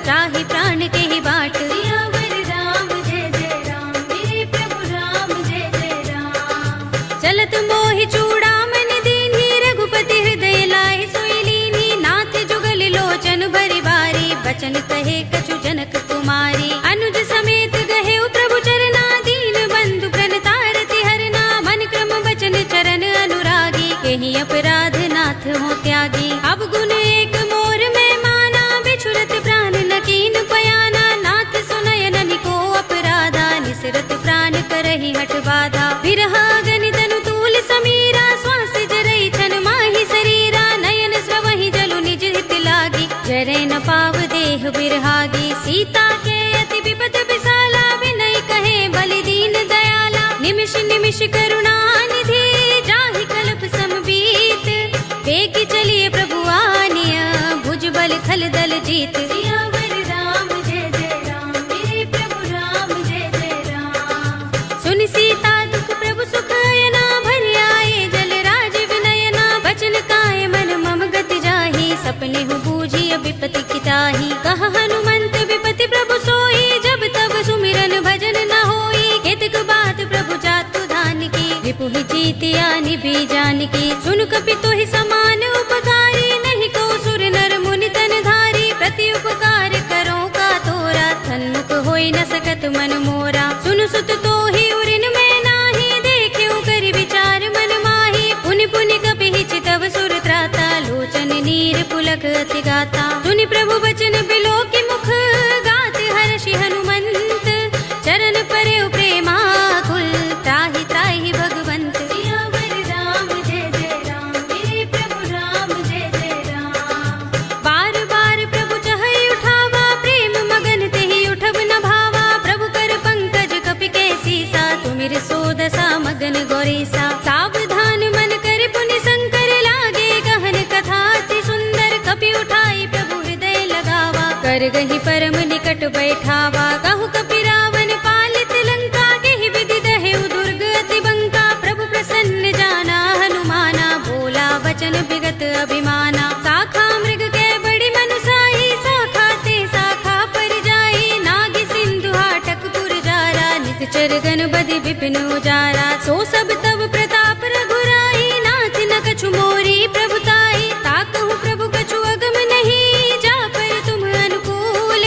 त्राहि प्राण के ही बाट। सियावर राम जय जय राम, मेरे प्रभु राम जय जय राम। चलत मोहि चूड़ामणि दीन्ही, रघुपति हृदय लाए सोई लीन्ही। नाथ जुगल लोचन भरि बारी, बचन कहे कछु जनक कुमारी। अनुज समेत गहे प्रभु चरना, दीन बंधु प्रणतारति हरना। मन क्रम बचन चरण अनुरागी, केहि अपराध नाथ हो त्यागी। अब गुण एक मोर में माना, बिछुरत प्राण न कीन पयाना। नाथ सुनयन निको अपराधा, निसरत प्राण करहि हठ बाधा। विरहा गनि तनु तूल समीरा, श्वास जरई छन माहि शरीरा। नयन स्रवहि जलु निज हित लागी, जरे न पाव देह बिरहागी। सीता के अति विपद विसाला, विनय कहे बलि दीन दयाला। निमिष निमिष करुणा निधि, जाहि कल्प समबीत। बेगी चलिए प्रभु आनिया, भुज बल खल दल जीत। सियावर राम जय जय राम, मेरे प्रभु राम जय जय राम। सुनि सीता दुख प्रभु सुख अयना, भरि आए जल राज विनयना। बचन काय मन मम गति जाहि, सपने हु बूझी विपति किताही। कहा हनुमंत विपति प्रभु सोई, जब तब सुमिरन भजन न होई। केतक बात प्रभु जातु धान की, रिपु ही जीतिया निभि जान की। सुन कपि तोहि समान उपकारी, नहीं को सुर नर मुनि तन धारी। प्रति उपकार करो का तोरा, सन्मुख होई न सकत मन मोरा। सुन सुत तोहि उरिन में नाही, देख्यो कर विचार मन माही। पुनि पुनि कपि चितव सुर त्राता, लोचन नीर पुलक अति गाता। सुनि प्रभु बचन बिलो की मुख, गात हर्षि हनुमंत। चरण परे प्रेमाकुल, त्राहि त्राहि भगवंत। सियावर राम जय जय राम, मेरे प्रभु राम जय जय राम। बार बार प्रभु चहई उठावा, प्रेम मगन तेहि उठब न भावा। प्रभु कर पंकज कपि के सीसा, तुमिर सोदसा मगन गौरीसा। सावधान मन कर पुनि शंकर, लागे गहन कथा अति सुंदर। कपि उठाई प्रभु हृदय लगावा, कर गही परम निकट बैठावा। कहु कपि रावण पालित लंका, केहि विधि दहेउ दुर्ग अति बंका। प्रभु प्रसन्न जाना हनुमाना, बोला वचन विगत अभिमाना। शाखा मृग के बड़ी मनुसाही, शाखा ते शाखा पर जाई। नाग सिंधु हाटक पुर जारा, निकचर गण बधि विपिन उजारा। सो सब तब प्रताप रघुराई, नाथ न कछु मोरी प्रभुताई। ताकहु प्रभु कछु अगम नहीं, जा पर तुम अनुकूल।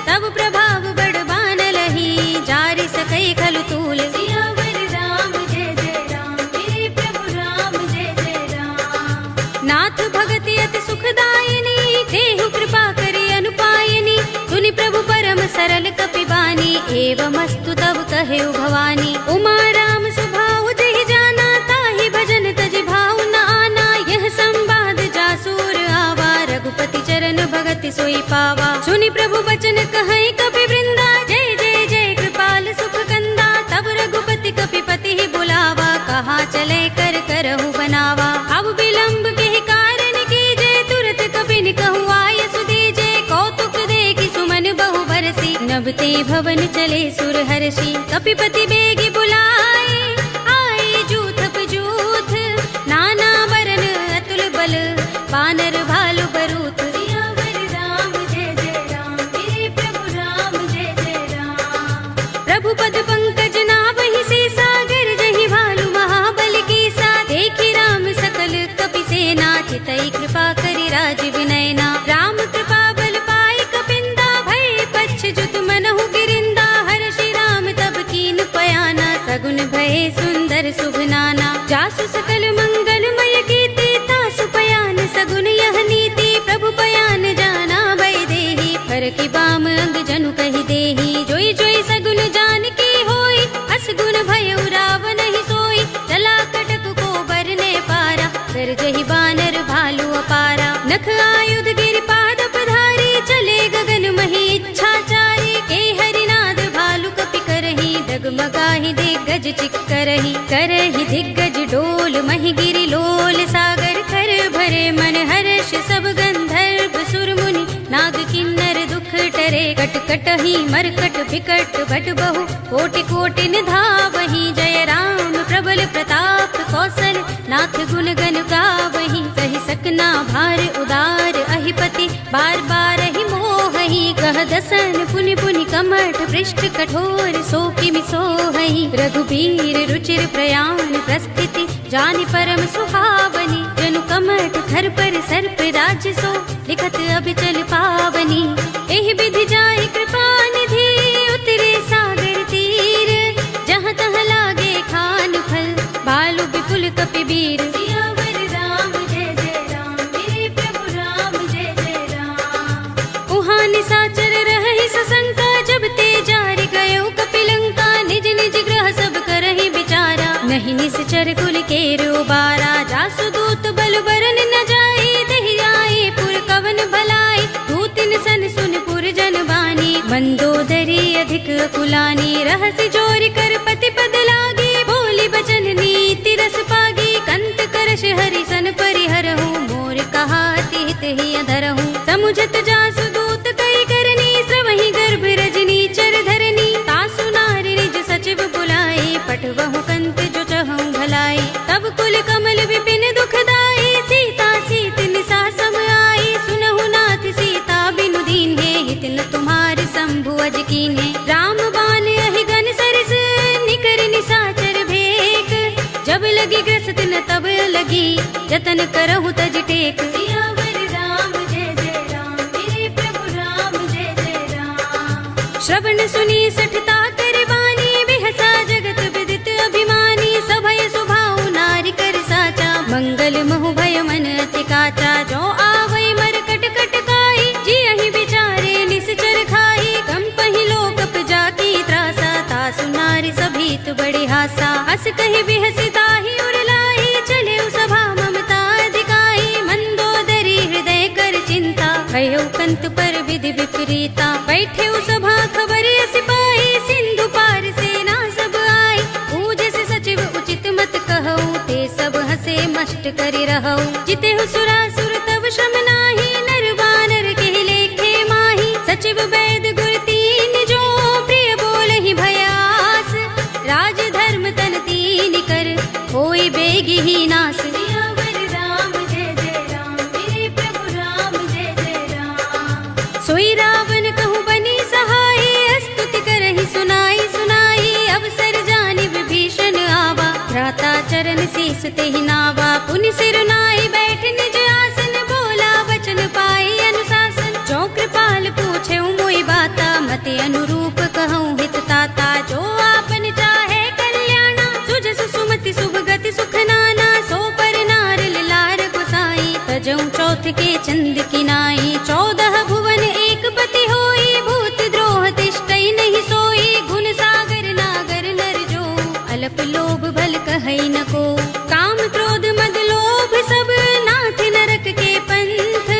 तब प्रभाव बड़ बान लही, जारि सकई खलु तूल। सियावर राम जय जय राम, मेरे प्रभु राम जय जय राम। नाथ भगति अति सुखदायिनी, देहु कृपा करि अनुपायिनी। सुनि प्रभु परम सरल कपि बानी, एवमस्तु तब कहेउ भवानी। उमा राम सुभाउ जहि जाना, ताहि भजन तजि भाउ न आना। यह संवाद जासूर आवा, रघुपति चरण भगति सोई पावा। सुनि प्रभु बचन कहै कपि वृंदा, जय जय जय कृपाल सुख कंदा। तब रघुपति कपि पति ही बुलावा, कहा चले कर करहु बनावा। अब विलंब के कारण कीजे, तुरत कपि कहु आय सुदीजे। कौतुक देखि सुमन बहु बरसी, नभते भवन चले सुर हर्षि। कपिपति बेगी बुलाए, आए जूथप जूथ। नाना बरन अतुल बल, बानर भालु बरूथ। सियावर राम जय जय राम, मेरे प्रभु राम जय जय राम। प्रभु पद पंकज नाभहि सीसा, गिरजहि भालु महाबल कीसा। देखि राम सकल कपि सेना, चितई कृपा करि राज विनयना। राम कृपा बल पाई कपिंदा, भय पच्छ जुत मनहु गिरिंदा। हर्षि राम तब कीन पयाना, सगुन भय सुंदर शुभ नाना। जासु सकल मंगलमय कीर्ति, तासु पयान सगुन यह नीति। प्रभु पयान जाना भय देहि, फरकि बाम अंग जनु कहि देहि। जोई जोई सगुन जान की होई, अस गुण भयउ रावण ही सोई। चला कटक को बरने पारा, कर जहि बानर भालु अपारा। नख आयुध गिरि पाद पधारी, चले गगन मही इच्छाचारी। के हरिनाद भालु कपि करहि, डगमगाहि दिग्गज चिक्करहि। करहि दिग्गज डोल महि गिरि लोल, सागर कर भरे मन हर्ष सब गंधर्व सुर मुनि। नाग किन्नर दुख टरे, कट कटहि मरकट बिकट भट बहु। कोटि कोटि निधावहि, जय राम प्रभु बल प्रताप कौशल नाथ गुण गण गावहीं। कहि सकना भार उदार अहिपति बार बार ही मोहहि। कह दसन पुनि पुनि कमठ पृष्ठ कठोर सो किमि सोहहि। रघुबीर रुचिर प्रयाण प्रस्थिति जानि परम सुहावनी। जनु कमठ धर पर सर्प राज सो लिखत अभिचल पावनी। एहि विधि जाहि कृपा निधि उतरे सागर तीर। जहाँ तहाँ लागे खान फल भालु विपुल कपिबीर। सियावर राम जय जय राम मेरे प्रभु राम जय जय राम। उहाँ निसाचर रहहि सशंका जब ते जारि गयो कपिलंका। निज निज ग्रह सब करहि विचारा नहीं निश्चर कुल केरो बारा। जासु दूत बल बरन न जाई दहि आए पुर कवन भलाई। दूतिन सन सुन पुर जन बानी मंदोदरी अधिक कुलानी। रहसि जोरि कर पति पद लागी बोली बचन नीति रस पागी। कंत करश हरि सन परिहरहु मोर कहा तिहित ही अधरहु। समुझत जासु दूत कई करनी श्रवहि गर्भ रजनी चर धरनी। तासु नारि निज सचिव बुलाए पठवहु कंत जो चहु भलाई। तब कुल कमल विपिन दुखदाई सीता सीत निसा सम आई। सुनहु नाथ सीता बिनु दीन है हित न तुम्हार शंभु अज कीन्हे। राम बाण अहि गन सरस निकर निसाचर भेक। जब लगी ग्रस्त न तब लगी जतन करहु तज टेक। सियावर राम जय जय राम मेरे प्रभु राम जय जय राम। श्रवण सुनी सठता कर बानी बिहसा जगत विदित अभिमानी। सभय सुभाउ नारी कर साचा मंगल महु भय मन अति काचा। जो आवै मर कट कट काई जियहि विचारे निश्चर खाई। कंपहि लोकप जाकी त्रासा तासु नारी सभीत बड़े हासा। हस कहि बिहसि ताहि उर लाई चले सभा ममता अधिकाई। मंदोदरी हृदय कर चिंता भयो कंत पर विधि विपरीता। बैठे सभा खबर सिपाही सिंधु पार सेना सब आई। पूजे से सचिव उचित मत कहऊ ते सब हसे मष्ट करि रहऊ। जितेहु सुरासुर तब श्रम नाही नर बानर के लेखे माही। सचिव वैद गुर तीन जो प्रिय बोलहि भयास। राज धर्म तन तीन कर होई बेगी ही नास। सियावर राम जय जय राम मेरे प्रभु राम जय जय राम। सोई रावण कहूँ बनी सहाय स्तुति करहि सुनाई सुनाई। अवसर जानि विभीषण आवा भ्राता चरण शीस तेहि नावा। पुनि सिर नाई बैठ निज आसन बोला वचन पाई अनुशासन। जो कृपाल पूछे मोई बाता मते अनुरूप कहूँ हित ताता। जो आपन चाहे कल्याणा सुजसु सुमति शुभ गति सुख नाना। सो पर नार लार गोसाई तजऊ चौथ के चंद किनाई। 14 भुवन एक पति होई भूत द्रोह तिष्ठई नहीं सोई। गुण सागर नागर नर जो अल्प लोभ भल कहई न को। काम क्रोध मद लोभ सब नाथ नरक के पंथ।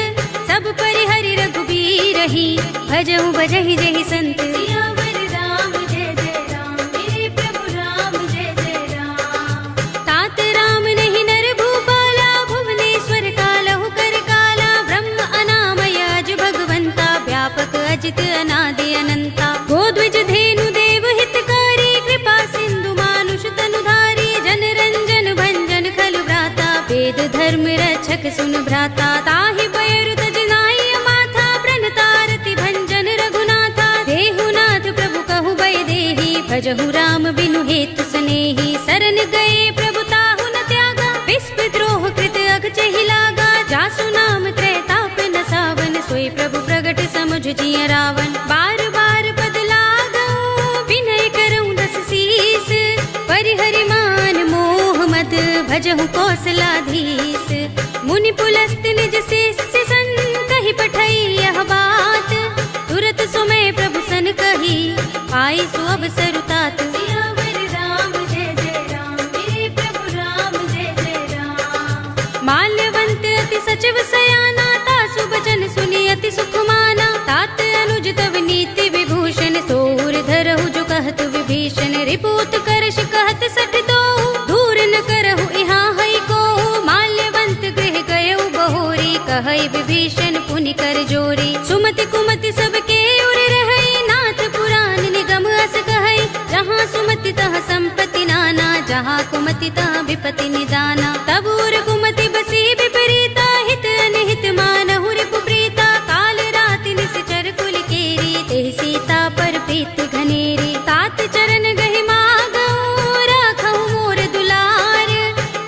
सब परिहरि रघुबीर ही भजहु भजहि जहि संत। सियावर राम जय जय राम मेरे प्रभु राम जय जय राम। तात राम नहीं नर भूपाला भुवनेश्वर कालहु कर काला। ब्रह्म अनामय अज भगवंता व्यापक अजित अनादि अनंता। गोद्विज धेनु देव हितकारी कृपा सिंधु मानुष तनुधारी। जन रंजन भंजन खल भ्राता वेद धर्म रक्षक सुन भ्राता। ताहि बयरु तज नाई माथा प्रणतारति भंजन रघुनाथा। देहुनाथ प्रभु कहु भय देहि भजहु राम बिनु हेतु सनेहि। शरण गए प्रभु ताहु न त्यागा विस्प द्रोह कृत अगचहि लागा। जासु नाम त्रैताप न सावन सोई प्रभु प्रगट समुझ जिय रावण। बार बार पद लागऊ विनय करऊँ दस शीस। परिहरि मान मोह मद भजहु कौशलाधीश। मुनि पुलस्त निज शिष्य सन कहि पठई यह बात। तुरत सुमय प्रभु सन कही पाई सु अवसर तात। सियावर राम जय जय राम मेरे प्रभु राम जय जय राम। माल्यवंत अति सचिव सयाना तासु बचन सुनि अति सुख माना। तात अनुज तव नीति विभूषण सोर धरहु जो कहत विभीषण। रिपुत करश कहत सठ दो दूर न करहु इहाँ हई को। माल्यवंत गृह गयो बहोरी कहई विभीषण पुनि कर जोरी। सुमति कुमति सबके उर रहई नाथ पुराण निगम अस कहई। जहाँ सुमति तह संपत्ति नाना जहाँ कुमति पतिता विपति निदाना। तब उर कुमति बसी विपरीता, हित अनहित मानहु रिपु प्रीता। काल राति निश्चर कुल केरी, तेहि सीता पर प्रीति घनेरी। तात चरण गहि मागहु, राखहु मोर दुलार।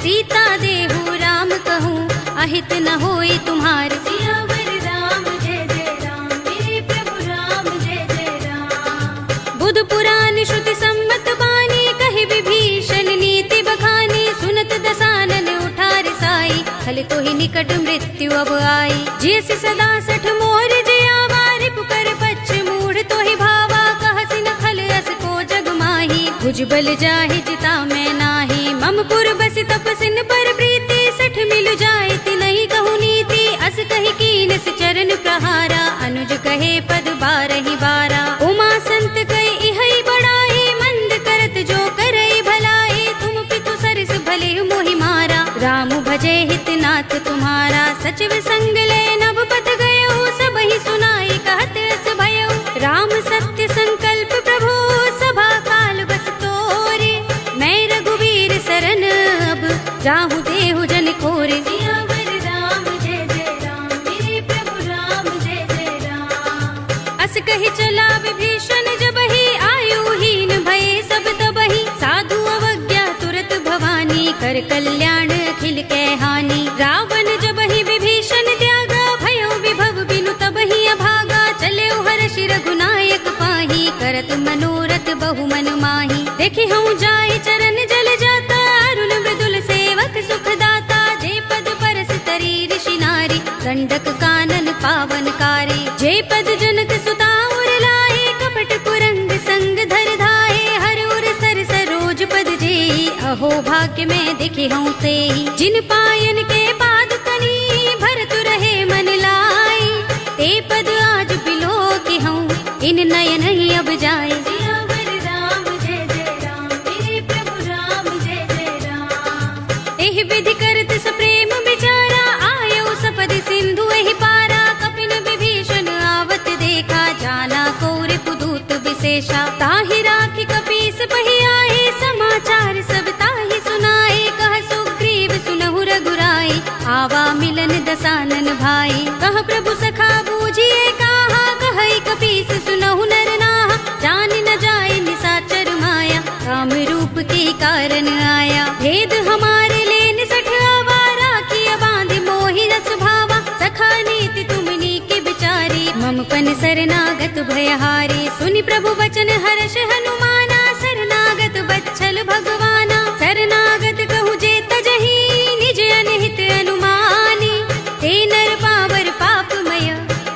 सीता देहु राम कहूँ, अहित न होई तुम्हार। सियावर राम जय जय राम, मेरे प्रभु राम जय जय राम। बुध पुराण श्रुति सम्मत बानी, कहि विभीषण नीति बखानी। सुनत दसानन उठार साई, खल तो ही निकट मृत्यु अब आई। जियसि सदा सठ मोर जियावा, रिपु कर पच्छ मूढ़ तो ही भावा। कहसि न खल अस को जग माही, भुजबल जाहि जिता मैं नाही। मम पुर बसि तपसिन पर प्रीति, सठ मिल जाए तिनहि कहु नीति। अस कहि कीनस चरण प्रहारा, अनुज कहे पद बारहि बारा। उमा संत कहि इहै बड़ाई, मंद करत जो करई भलाई। तुम पितु सरस भले मोहि मारा, राम भजे हित नाथ तुम्हारा। सचिव संग ले नभ पथ गयो, सबहि सुनाई कहत अस भयो। राम सत्य संकल्प प्रभु, सभा काल बस तोरे। मैं रघुवीर सरन अब, जाहु देहु जन कोरे। सियावर राम जय जय राम, मेरे प्रभु राम जय जय राम। अस कहि चला विभीषण जबहि, आयुहीन भये सब तबहि। साधु अवज्ञा तुरत भवानी, कर कल्याण अखिल कै हानि। रावण जबहि विभीषण त्यागा, भयो विभव बिनु तबहि अभागा। चले हर्षि रघुनायक पाही, करत मनोरथ बहु मन माही। देखि हूँ जाय चरण जल जाता, अरुण मृदुल सेवक सुख दाता। जे पद परस तरी ऋषि नारी, गंडक कानन पावन कारी। जे पद जनक सुता उर लाए, कपट कुरंग संग धर धाये। हर उर सर सरोज पद जेई, अहो भाग्य में दिखे हूँ तेई। जिन पायन के पाद कनी, भरत रहे मन लाई। ते पद आज बिलो के हूँ, इन नयन ही अब जाए। सियावर राम जय जय राम, मेरे प्रभु राम जय जय राम। एहि विधि करत सप्रेम विचारा, आयो सपदि सिंधु एहि पारा। कपिन विभीषण आवत देखा, जाना को रिपुदूत विशेषा। ताहि राखि कपीस पहि आए, समाचार सब ताहि सुनाए। कह सुग्रीव सुनहु रघुराई, आवा मिलन दसानन भाई। कह प्रभु सखा बूझिए कहा, कहई कपीस सुनहु नर नाहा। जान न जाए निसाचर माया, काम रूप के कारण आया। भेद हमारे लेन सठ आवा, राखिया बांध मोहि रस भावा। सखा नीति तुमनी के बिचारी, मम पन शरणागत भयहारी। सुनि प्रभु वचन हर्ष हनुमाना, शरणागत बच्छल भगवाना। शरणागत कहु जे तजहि, निज अनहित अनुमानी। ते नर पावर पापमय,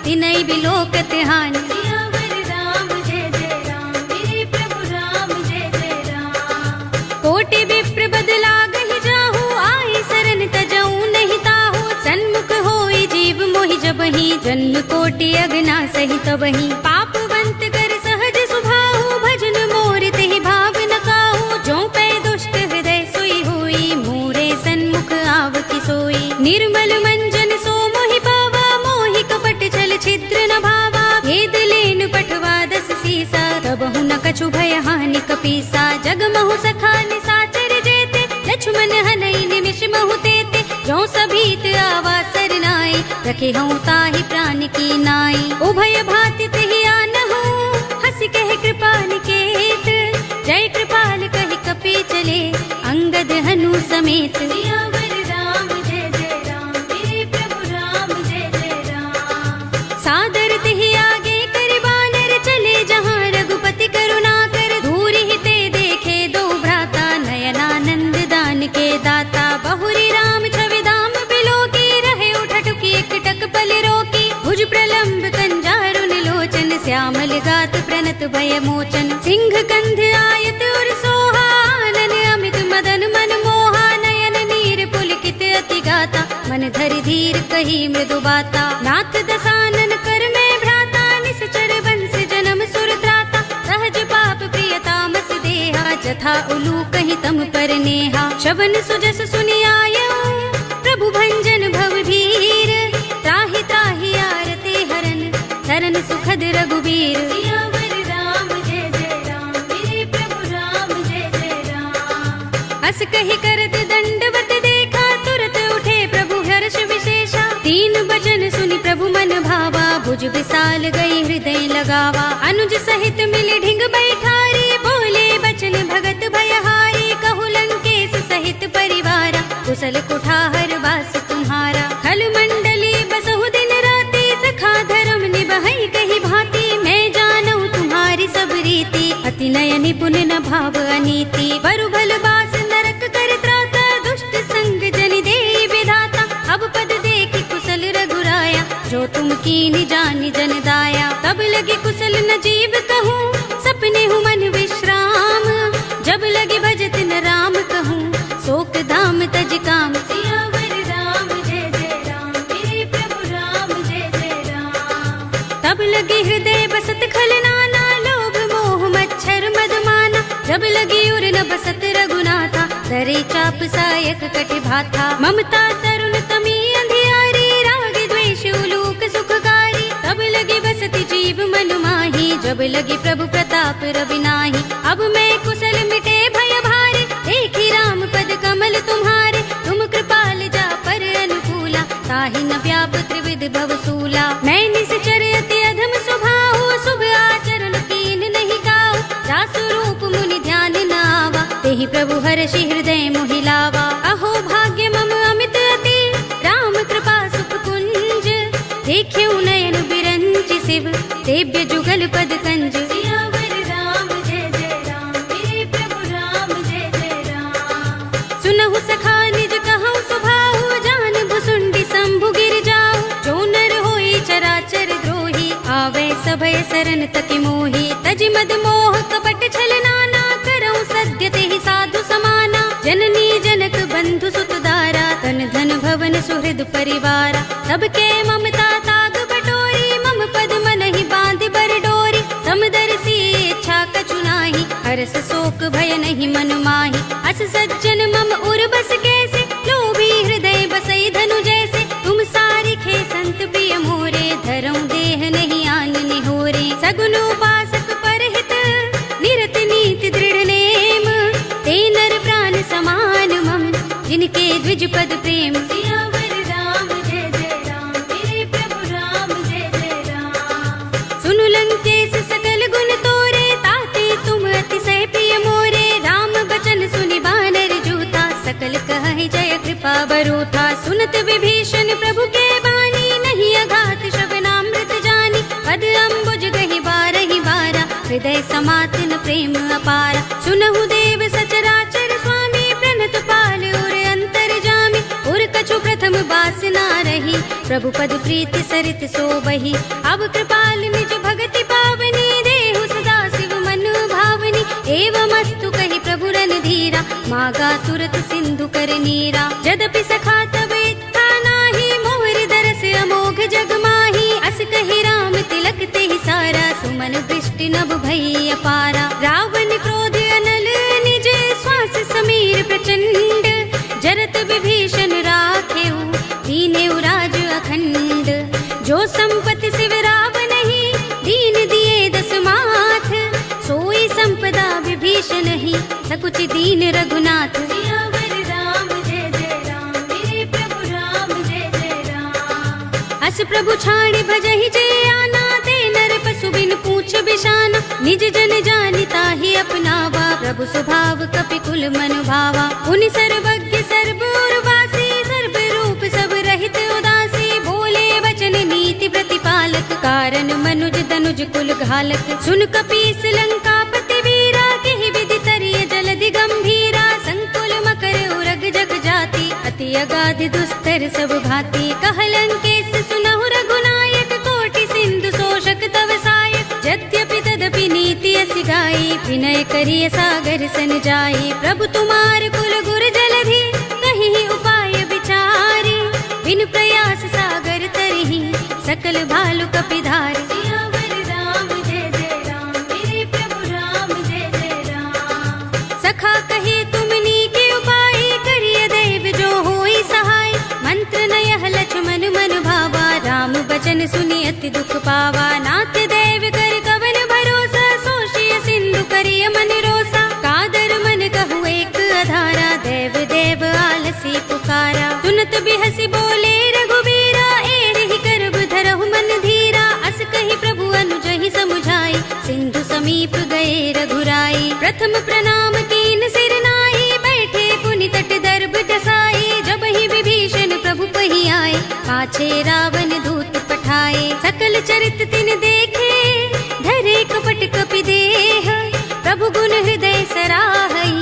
तिनहि बिलोकत हानि। सियावर राम जय जय राम, मेरे प्रभु राम जय जय राम। कोटि विप्र बदला गहि जाहु, आई सरन तजऊ नहीं ताहु। सन्मुख होई जीव मोहि जबहि, जन्म कोटि अगना सहि तबहि। पापवंत कर सहज सुभाहु, भजन मोर तेहि भाव न काहू। जो पै दुष्ट हृदय सोई होई, मोरे सन्मुख आवति सोई। निर्मल मंजन सो मोहि पावा, मोहि कपट छल छिद्र न भावा। भेद लेन पठवा दस सीसा, तबहु न कछु भय हानि कपीसा। जगमहु सखा निसाचर जेते, लक्ष्मण हनई निमिष महु तेते। जो सभीत आवा सरनाई, रखे हूँ ताहि प्राण की नाई। उभय भाति तेहि आनहु, हंसि कहे कृपा निकेत। जय कृपाल कहि कपि चले, अंगद हनु समेत। सियावर राम जय जय राम, मेरे प्रभु राम जय जय राम। सादर तेहि आगे कर बानर, चले जहाँ रघुपति करुणा कर। दूर ही ते देखे दो भ्राता, नयनानंद दान के दाता। बहुरी राम छवि धाम बिलो की, रहे उठटुकी एकटक पल रोकी। भुज प्रलंब कंजारुन लोचन, श्यामल गात प्रणत भय मोचन। सिंह कंध आयत उर सोहा, आनन अमित मदन मन मोहा। नयन नीर पुलकित अति गाता, मन धरि धीर कही मृदु बाता। नाथ दसानन कर मैं भ्राता, निश्चर वंश जन्म सुर त्राता। सहज पाप प्रिय तामस देहा, जथा उलू कहि तम पर नेहा। शवन सुजस सुनि आयऊ, प्रभु भंजन भव भीर। त्राहि त्राहि आरते हरन, शरण सुखद रघुबीर। सियावर राम जय जय राम, मेरे प्रभु राम जय जय राम। अस कही करत दंडवत देखा, तुरत उठे प्रभु हर्ष विशेषा। तीन बचन सुनि प्रभु मन भावा, भुज विशाल गई हृदय लगावा। अनुज सहित मिल ढिंग बैठारी, बोले बचन भगत भयहारी। कहु लंकेश सहित परिवारा, कुशल कुठार वास तुम्हारा। खल मंडली बसहु दिन राति, सखा धर्म निबहै कही भांति। मैं जानऊ तुम्हारी सब रीति, अति नय निपुण न भाव अनीति। बरु भल बास नरक कर त्राता, दुष्ट संग जनि देई विधाता। अब पद देखि कुशल रघुराया, जो तुम कीनि जानि जन दाया। तब लगे कुशल न जीव कहूँ, सपने हूँ मन विश्राम। जब लगे भजत न राम कहूँ, शोक धाम तज काम। सियावर राम जय जय राम, मेरे प्रभु राम जय जय राम। तब लगे हृदय बसत खल नाना, लोभ मोह मच्छर मदमाना। जब लगे उर न बसत रघुनाथा, धरे चाप सायक कटि भाथा। ममता तरुण तमी अंधियारी, राग द्वेष उलूक सुखकारी। तब लगे बसति जीव मन माही, जब लगे प्रभु प्रताप रवि नाही। अब मैं कुशल मिटे भय भारे, देखी राम पद कमल तुम्हारे। तुम कृपाल जा पर अनुकूला, ताहि न व्याप त्रिविध भवसूला। मैं निश्चर अति अधम स्वभाव, शुभ आचरण कीन नहीं काऊ। जासु रूप मुनि ध्यान न आवा, तेहि प्रभु हर्षि हृदय मोहि लावा। अहो भाग्य मम अमित अति, राम कृपा सुख कुंज। देख्यऊ नयन बिरंचि शिव, सेव्य जुगल पद कंज। सियावर राम जय जय राम, मेरे प्रभु राम जय जय राम। सुनहु सखा निज कहऊँ सुभाहु, जान भुसुंडी शंभु गिर जाऊ। जो नर होई चराचर द्रोही, आवे सभय सरन तति मोही। तजि मद मोह कपट छल नाना, करऊँ सद्य तेहि साधु समाना। जननी जनक बंधु सुत दारा, तन धन भवन सुहृद परिवारा। सबके ममता ताग बटोरी, मम पद मनहि बांधि बर डोरी। समदर्शी इच्छा कछु नाही, हरस शोक भय नहीं मन माही। अस सज्जन मम उर बस कैसे, लोभी हृदय बसई धनु जैसे। तुम सारिखे संत प्रिय मोरे, धरऊँ देह नहीं आन निहोरे। सगुन उपासक परहित, निरत नीति दृढ़ नेम। ते नर प्राण समान मम, जिनके द्विज पद प्रेम। सियावर राम जय जय राम, मेरे प्रभु राम जय जय राम। सुनु लंकेश सकल गुण तोरे, ताते तुम अतिशय प्रिय मोरे। राम बचन सुनि बानर जूथा, सकल कहहि जय कृपा बरूथा। सुनत विभीषण प्रभु के बानी, नहीं अघात श्रवणामृत जानी। पद अम्बुज गहि बारहि बारा, हृदय समातन प्रेम अपारा। सुनहु देव सचराचर स्वामी, प्रणत पाल उर अंतर जामी। उर कछु प्रथम बासना रही, प्रभु पद प्रीति सरित सोबही। अब कृपाल निज भगति पावनी, देहु सदा शिव मन भावनी। एवमस्तु कहि प्रभु रणधीरा, मागा तुरत सिंधु कर नीरा। यद्यपि सखा तब इच्छा नाही, मोर दरस अमोघ जग माही। अस कहि राम तिलक तेहि सारा, सुमन वृष्टि नभ भई अपारा। रावण क्रोध अनल निज, श्वास समीर प्रचंड। जरत विभीषण राखेऊ, दीनेऊ राज अखंड। जो संपत्ति शिव रावनहि, दीन दिए दस माथ। सोई संपदा विभीषण ही, सकुच दीन रघुनाथ। सियावर राम जय जय राम, मेरे प्रभु राम जय जय राम। अस प्रभु छाड़ भजहि जय आना, ते नर पशु बिन पूछ बिशाना। निज जन जानिता ही अपनावा, प्रभु स्वभाव कपि कुल मन भावा। उनि सर्वज्ञ सर्व उर्वासी, सर्व रूप सब रहित उदासी। बोले वचन नीति प्रतिपालक, कारण मनुज तनुज कुल घालक। सुन कपीस लंकापति वीरा, केहि विधि तरिय जलधि गंभीरा। संकुल मकर उरग जग जाति, अति अगाध दुस्तर सब भांति। कह लंकेश सुनहु रघुनायक, कोटि सिंधु शोषक तव सायक। यद्यपि तदपि नीति अस गाई, विनय करिय सागर सन जाई। प्रभु तुम्हार कुल गुर जलधि, कहीं उपाय विचारी। बिन प्रयास सागर तरही, सकल भालु कपिधारी। सियावर राम जय जय राम, मेरे प्रभु राम जय जय राम। सखा कहे तुमनी के उपाय, करिय देव जो होई सहाय। मंत्र नयह लक्ष्मण मन भावा, राम बचन सुनि अति दुख पावा। नाथ देव कर कवन भरोसा, सोषिय सिंधु करिय मन रोसा। कादर मन कहु एक अधारा, दे सुत बिहसी बोले रघुबीरा, एहि करब धरहु मन धीरा। अस कहि प्रभु अनुजहि समुझाई, सिंधु समीप गए रघुराई। प्रथम प्रणाम कीन सिर नाई, बैठे पुनि तट दर्भ दसाई। जब ही विभीषण प्रभु पहि आए, पाछे रावण दूत पठाए। सकल चरित तिन देखे, धरे कपट कपि देह। प्रभु गुण हृदय सराहई,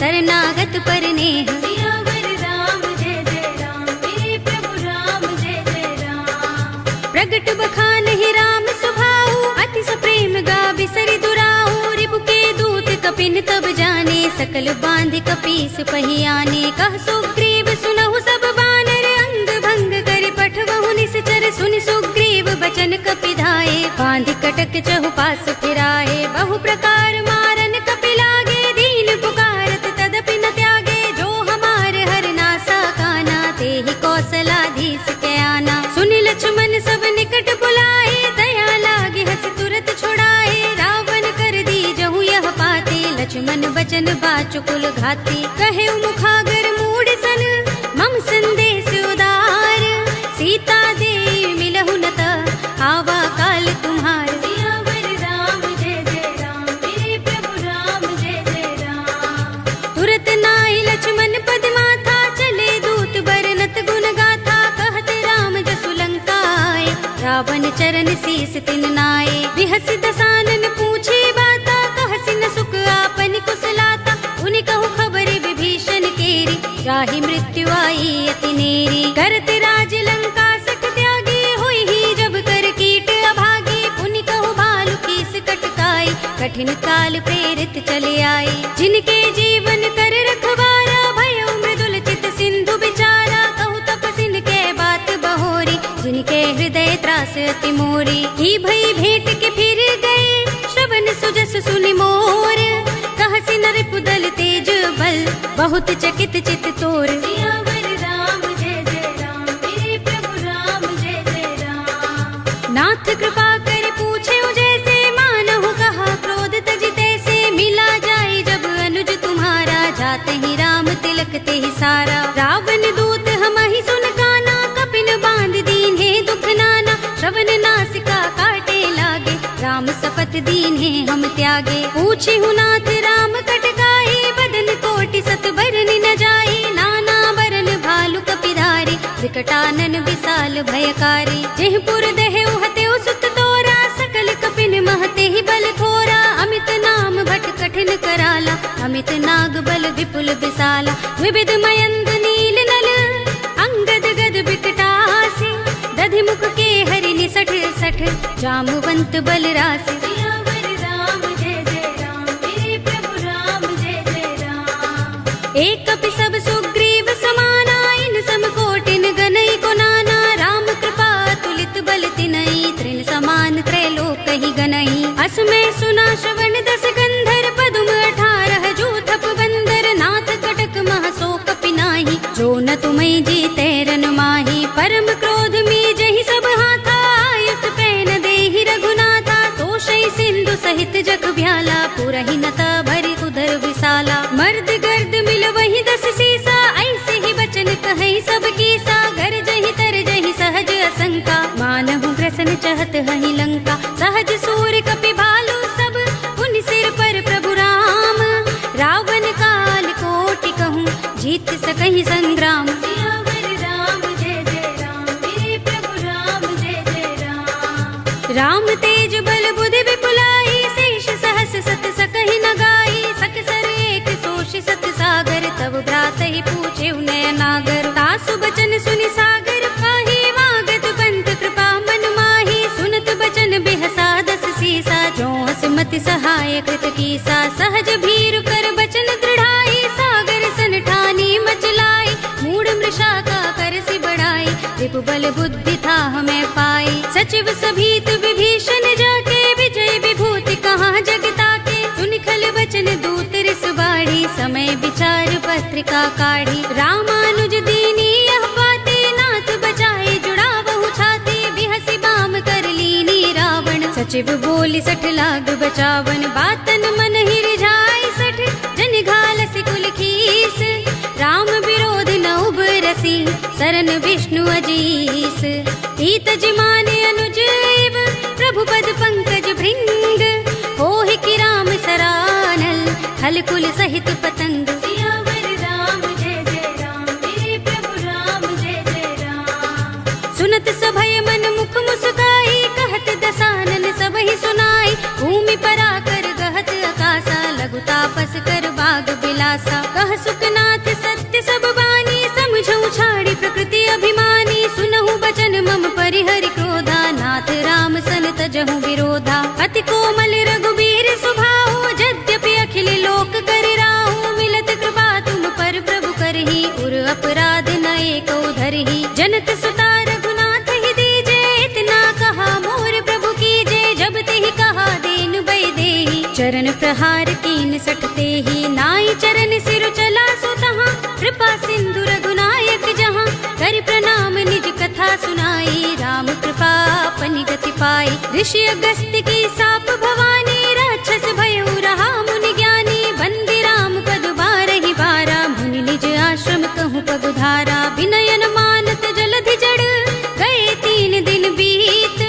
शरणागत पर नेह। सियावर राम जय जय राम, मेरे प्रभु राम जय जय राम। प्रगट बखान ही राम सुभाऊ, अति सप्रेम गा बिसरि दुराऊ। रिपु के दूत कपिन तब जाने, सकल बांध कपीस पहि आने। कह सुग्रीव सुनहु सब बानर, अंग भंग करि पठवहु निश्चर। सुनि सुग्रीव बचन कपि धाये, बांधि कटक चहुपास फिराए। बहु प्रकार मारन कपि लागे, दीन पुकारत तदपि न त्यागे। जो हमार हरनासा काना, तेहि कौशलाधीश के आना। सुनि लक्ष्मण सब निकट बुलाए, दया लागे हस तुरत छुड़ाए। रावण कर दी जहु यह पाते, लक्ष्मण बचन बाचुकुल घाती। कहे मुखागर मूढ़ सन, मम संदेश उदार। सीता देवी मिलहु न त, आवा काल तुम्हार। सियावर राम जय जय राम, मेरे प्रभु राम जय जय राम। तुरत नाई लक्ष्मण पद माथा, चले दूत बरनत गुण गाथा। कहत राम जसु लंका आए, रावण चरण शीस तिन नाए। बिहस दसानन पूछे बाता, कहसि न सुख आपन कुशलाता। उनि कहु खबर विभीषण केरी, जाहि मृत्यु आई अति नेरी। करत राज लंका सठ त्यागी, होई ही जब कर कीट अभागी। पुनि कहु भालु कीस कटकाई, कठिन काल प्रेरित चले आई। जिनके जीवन कर रखवारा, भयउ मृदुल चित सिंधु बिचारा। कहु तपसिन के बात बहोरी, जिनके हृदय त्रास अति मोरी। की भई भेंट के फिर गए, श्रवण सुजस सुनि मोर। कहसि नर पुदल तेज बल, बहुत चकित चित तोर। सियावर राम जय जय राम, मेरे प्रभु राम जय जय राम। नाथ कृपा कर पूछे जैसे, मानहु कहा क्रोध तजिते से। मिला जाए जब अनुज तुम्हारा, जाते ही राम तिलक ते ही सारा। रावण दूत हमहि सुन काना, कपिन बांध दीन्हे दुख नाना। श्रवण नासिका काटे लागे, राम शपथ दीन्हे हम त्यागे। पूछे नाथ राम कटकाई, बदन कोटि सत बरन न जाई। नाना बरन भालु कपिधारी, विकटानन विशाल भयकारी। जेहपुर दहेउ हतेउ सुत तोरा, सकल कपिन महते ही बल थोरा। अमित नाम भट कठिन कराला, अमित नाग बल विपुल विशाला। विविध मयंद नील नल, अंगद गद बिकटासी। दधि मुख के हरि निसठ सठ, जामवंत बल रासि। सियावर राम जय जय राम, मेरे प्रभु राम जय जय राम। एक कपि सब सुग्रीव समाना, इन सम कोटिन गनई को नाना। राम कृपा तुलित बल तिनई, तृण समान त्रैलोक ही गनई। अस में सुना श्रवण दस गंधर, पदुम 18 जूथप बंदर। नाथ कटक मह सो कपि नाही, जो न तुम्हें जीते रन माही। परम क्रोध में जहि सब हाथा, आयुष पैन देहि रघुनाथा। तोषई सिंधु सहित जग भ्याला, पुरहि नता भरि उदर विशाला। मर्द गर्द मिल वही 10 सीसा, ऐसे ही बचन कहि सब कीसा। घर जहि तर जहि सहज असंका, मानहु ग्रसन चहत हहि लंका। सहज सूर कपि भालु सब, पुनि सिर पर प्रभु राम। रावण काल कोटि कहूँ, जीत सकहि संग्राम। सियावर राम जय जय राम, मेरे प्रभु राम जय जय राम। राम तेज बल बुद्धि विपुलाई, शेष सहस सत सकहि न गाई। सकसर एक सोष सत सागर, तब भ्रात ही पूछे नय नागर। तासु बचन सुनि सागर पाही, मागत पंत कृपा मन माही। सुनत बचन बिहसा 10 सीसा, जो हसमति सहाय कृत कीसा। सहज भीरु कर बचन दृढ़ाई, सागर सन ठानी मचलाई। मूढ़ मृषा का कर सि बढ़ाई, रिपु बल बुद्धि था हमें पाई। सचिव सभीत विभीषण जाके, विजय विभूति कहाँ जगता के। सुनि खल बचन दूत रिस बाढ़ी, समय विचार पत्रिका काढ़ी। रामानुज दीनी यह पाती, नाथ बचाए जुड़ावहु छाती। बिहसि बाम कर लीनी रावण, सचिव बोली 60 लाग बचावन। बातन मन ही रिझाई 60, जन घालसि कुल खीस। राम विरोध न उबर तुलसी शरण विष्णु अजीस। पीत जिमान अनुज इव प्रभु पद पंकज भृंग। होहि कि राम सरानल खल कुल सहित पतंग। सियावर राम जय जय राम, मेरे प्रभु राम जय जय राम। सुनत सभय मन मुख मुस्काई, कहत दसानन सबहि सुनाई। भूमि पराकर गहत आकाशा, लघु तापस कर बाग बिलासा। कह सुखनाथ सत्य सब बानी, समझऊ छाड़ी प्रकृति अभिमानी। सुनहु बचन मम परिहरि क्रोधा, नाथ राम सन तजहु विरोधा। अति कोमल रघुबीर सुभाऊ, यद्यपि अखिल लोक कर राहु। मिलत कृपा तुम पर प्रभु करही, उर अपराध न एको धरही। जनक सुता रघुनाथ ही दीजे, इतना कहा मोर प्रभु कीजे। जब तेहि कहा देनु भय देहि, चरण प्रहार कीन सठते ही। नाई चरण सिर चला सो तहाँ, कृपा सिंधु रघुनायक जहाँ। कर प्रणाम निज कथा सुनाई, राम कृपा अपनी गति पाई। ऋषि अगस्त्य की साप भवानी, राक्षस भयउ रहा मुनि ज्ञानी। बंदी राम पद बारहि बारा, मुनि निज आश्रम कहूँ पगुधारा। विनयन मानत जलधि जड़, गए 3 दिन बीत।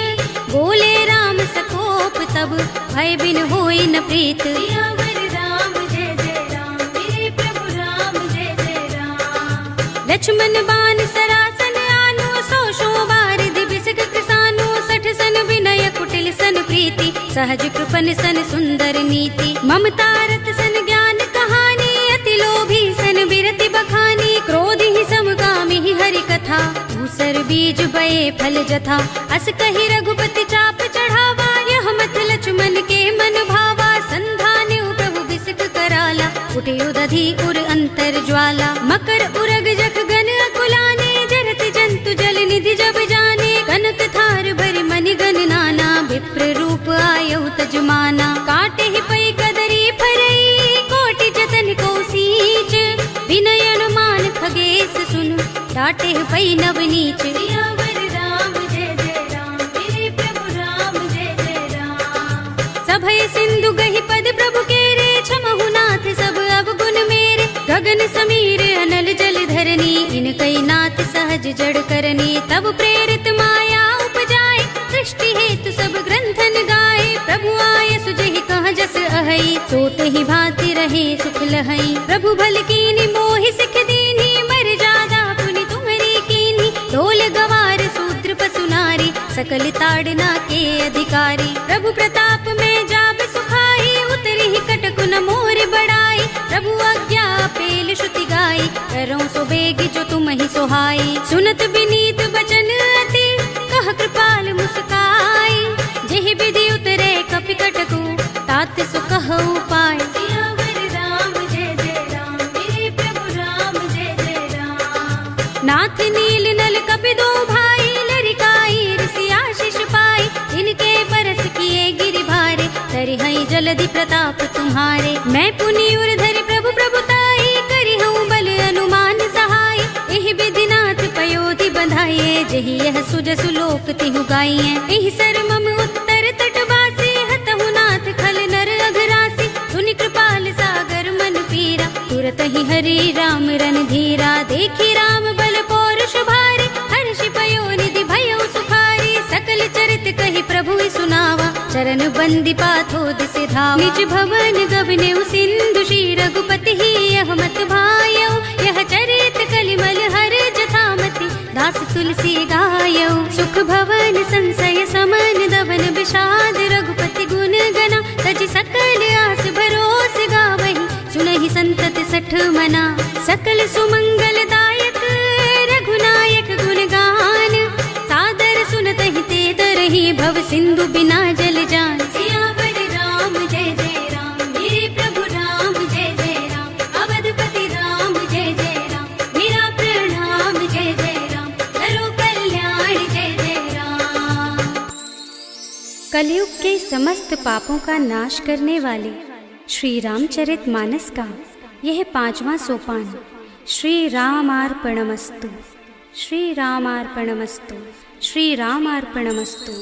बोले राम सकोप तब, भय बिन होई न प्रीत। सियावर राम जय जय राम, मेरे प्रभु राम जय जय राम। लक्ष्मण बान सरासन आनो, 100 बारिधि बिसक कृसानो। 60 सन विनय कुटिल सन प्रीति, सहज कृपन सन सुंदर नीति। ममता रत सन ज्ञान कहानी, अति लोभी सन बिरति बखानी। क्रोध ही समगामी ही हरि कथा, दूसर बीज बये फल जथा। अस कहि रघुपति चाप चढ़ावा, यह मत लक्ष्मण के मन भावा। संधान्यु प्रभु बिसक कराला, उठियो दधि उर अंतर ज्वाला। मकर उरग जख गन अकुलाने, जरत जंतु जल निधि जब जाने। कनक थार भरि मनि गन नाना, विप्र रूप आयउ तजमाना। काटे ही पै कदरी फरई, कोटि जतन को सींच। विनयन मान खगेश सुन, डाटे ही पै नवनीच। सियावर राम जय जय राम, मेरे प्रभु राम जय जय राम। सभय सिंधु गहि पद प्रभु केरे, क्षमहु नाथ सब अवगुण मेरे। गगन समीर अनल जल धरनी, इनकई नाथ सहज जड़ करनी। तब प्रेरित माया उपजाए, सृष्टि हेतु सब ग्रंथन गाए। प्रभु आय सुजहि कह जस अहै, सोत ही भांति रहे सुख लहै। प्रभु भल कीनी मोहि सिख दीनी, मर जादा पुनि तुम्हरी कीनी। ढोल गवार शूद्र पशु नारी, सकल ताड़ना के अधिकारी। प्रभु प्रताप में जाब सुखाई, उतरी ही कटकु न मोर बड़ाई। प्रभु आज्ञा पेल श्रुति गाई, करो सो बेग जो तुम ही सोहाई। सुनत विनीत बचन अति, कह कृपाल मुस्काई। जेहि विधि उतरे कपि कटकु, तात सो कहु पाय। सियावर राम जय जय राम, मेरे प्रभु राम जय जय राम। नाथ नील नल कपि दो भाई, लरिकाई ऋषि आशीष पाई। इनके परस किए गिरि भारे, तरिहै जलधि प्रताप तुम्हारे। मैं पुनि उर धरि प्रभु प्रभुताई, करिहउँ बल अनुमान सहाय। एहि विधि नाथ पयोधि बंधाइए, जेहि यह सुजसु लोक तिहु गाइए। एहि सर मम उत्तर तटवासी, हतहु नाथ खल नर अघरासी। सुनि कृपाल सागर मन पीरा, तुरत ही हरि राम रन धीरा। देखी राम बल पौरुष भारी, हर्षि पयो निधि भयउ सुखारी। सकल चरित कहि प्रभु सुनावा, चरण बंदी पाथो दिस धावा। निज भवन गवनेउ सिंधु, श्री रघुपति ही यह मत भायउ। यह चरित कलिमल हर जथामति, दास तुलसी गायउ। सुख भवन संशय समन, दवन विषाद रघुपति गुण गना। तज सकल आस भरोस गावहि, सुनहि संतत सठ मना। सकल सुमंगल दायक रघुनायक गुण गान, सादर सुनतहि ते तरहि भव सिंधु बिना जल जान। सियावर राम जय जय राम, मेरे प्रभु राम जय जय राम। अवधपति राम जय जय राम, मेरा प्रणाम जय जय राम। करो कल्याण जय जय राम। कलयुग के समस्त पापों का नाश करने वाले श्री रामचरितमानस का यह 5वां सोपान श्री रामार्पणमस्तु, श्री रामार्पणमस्तु, श्री रामार्पणमस्तु।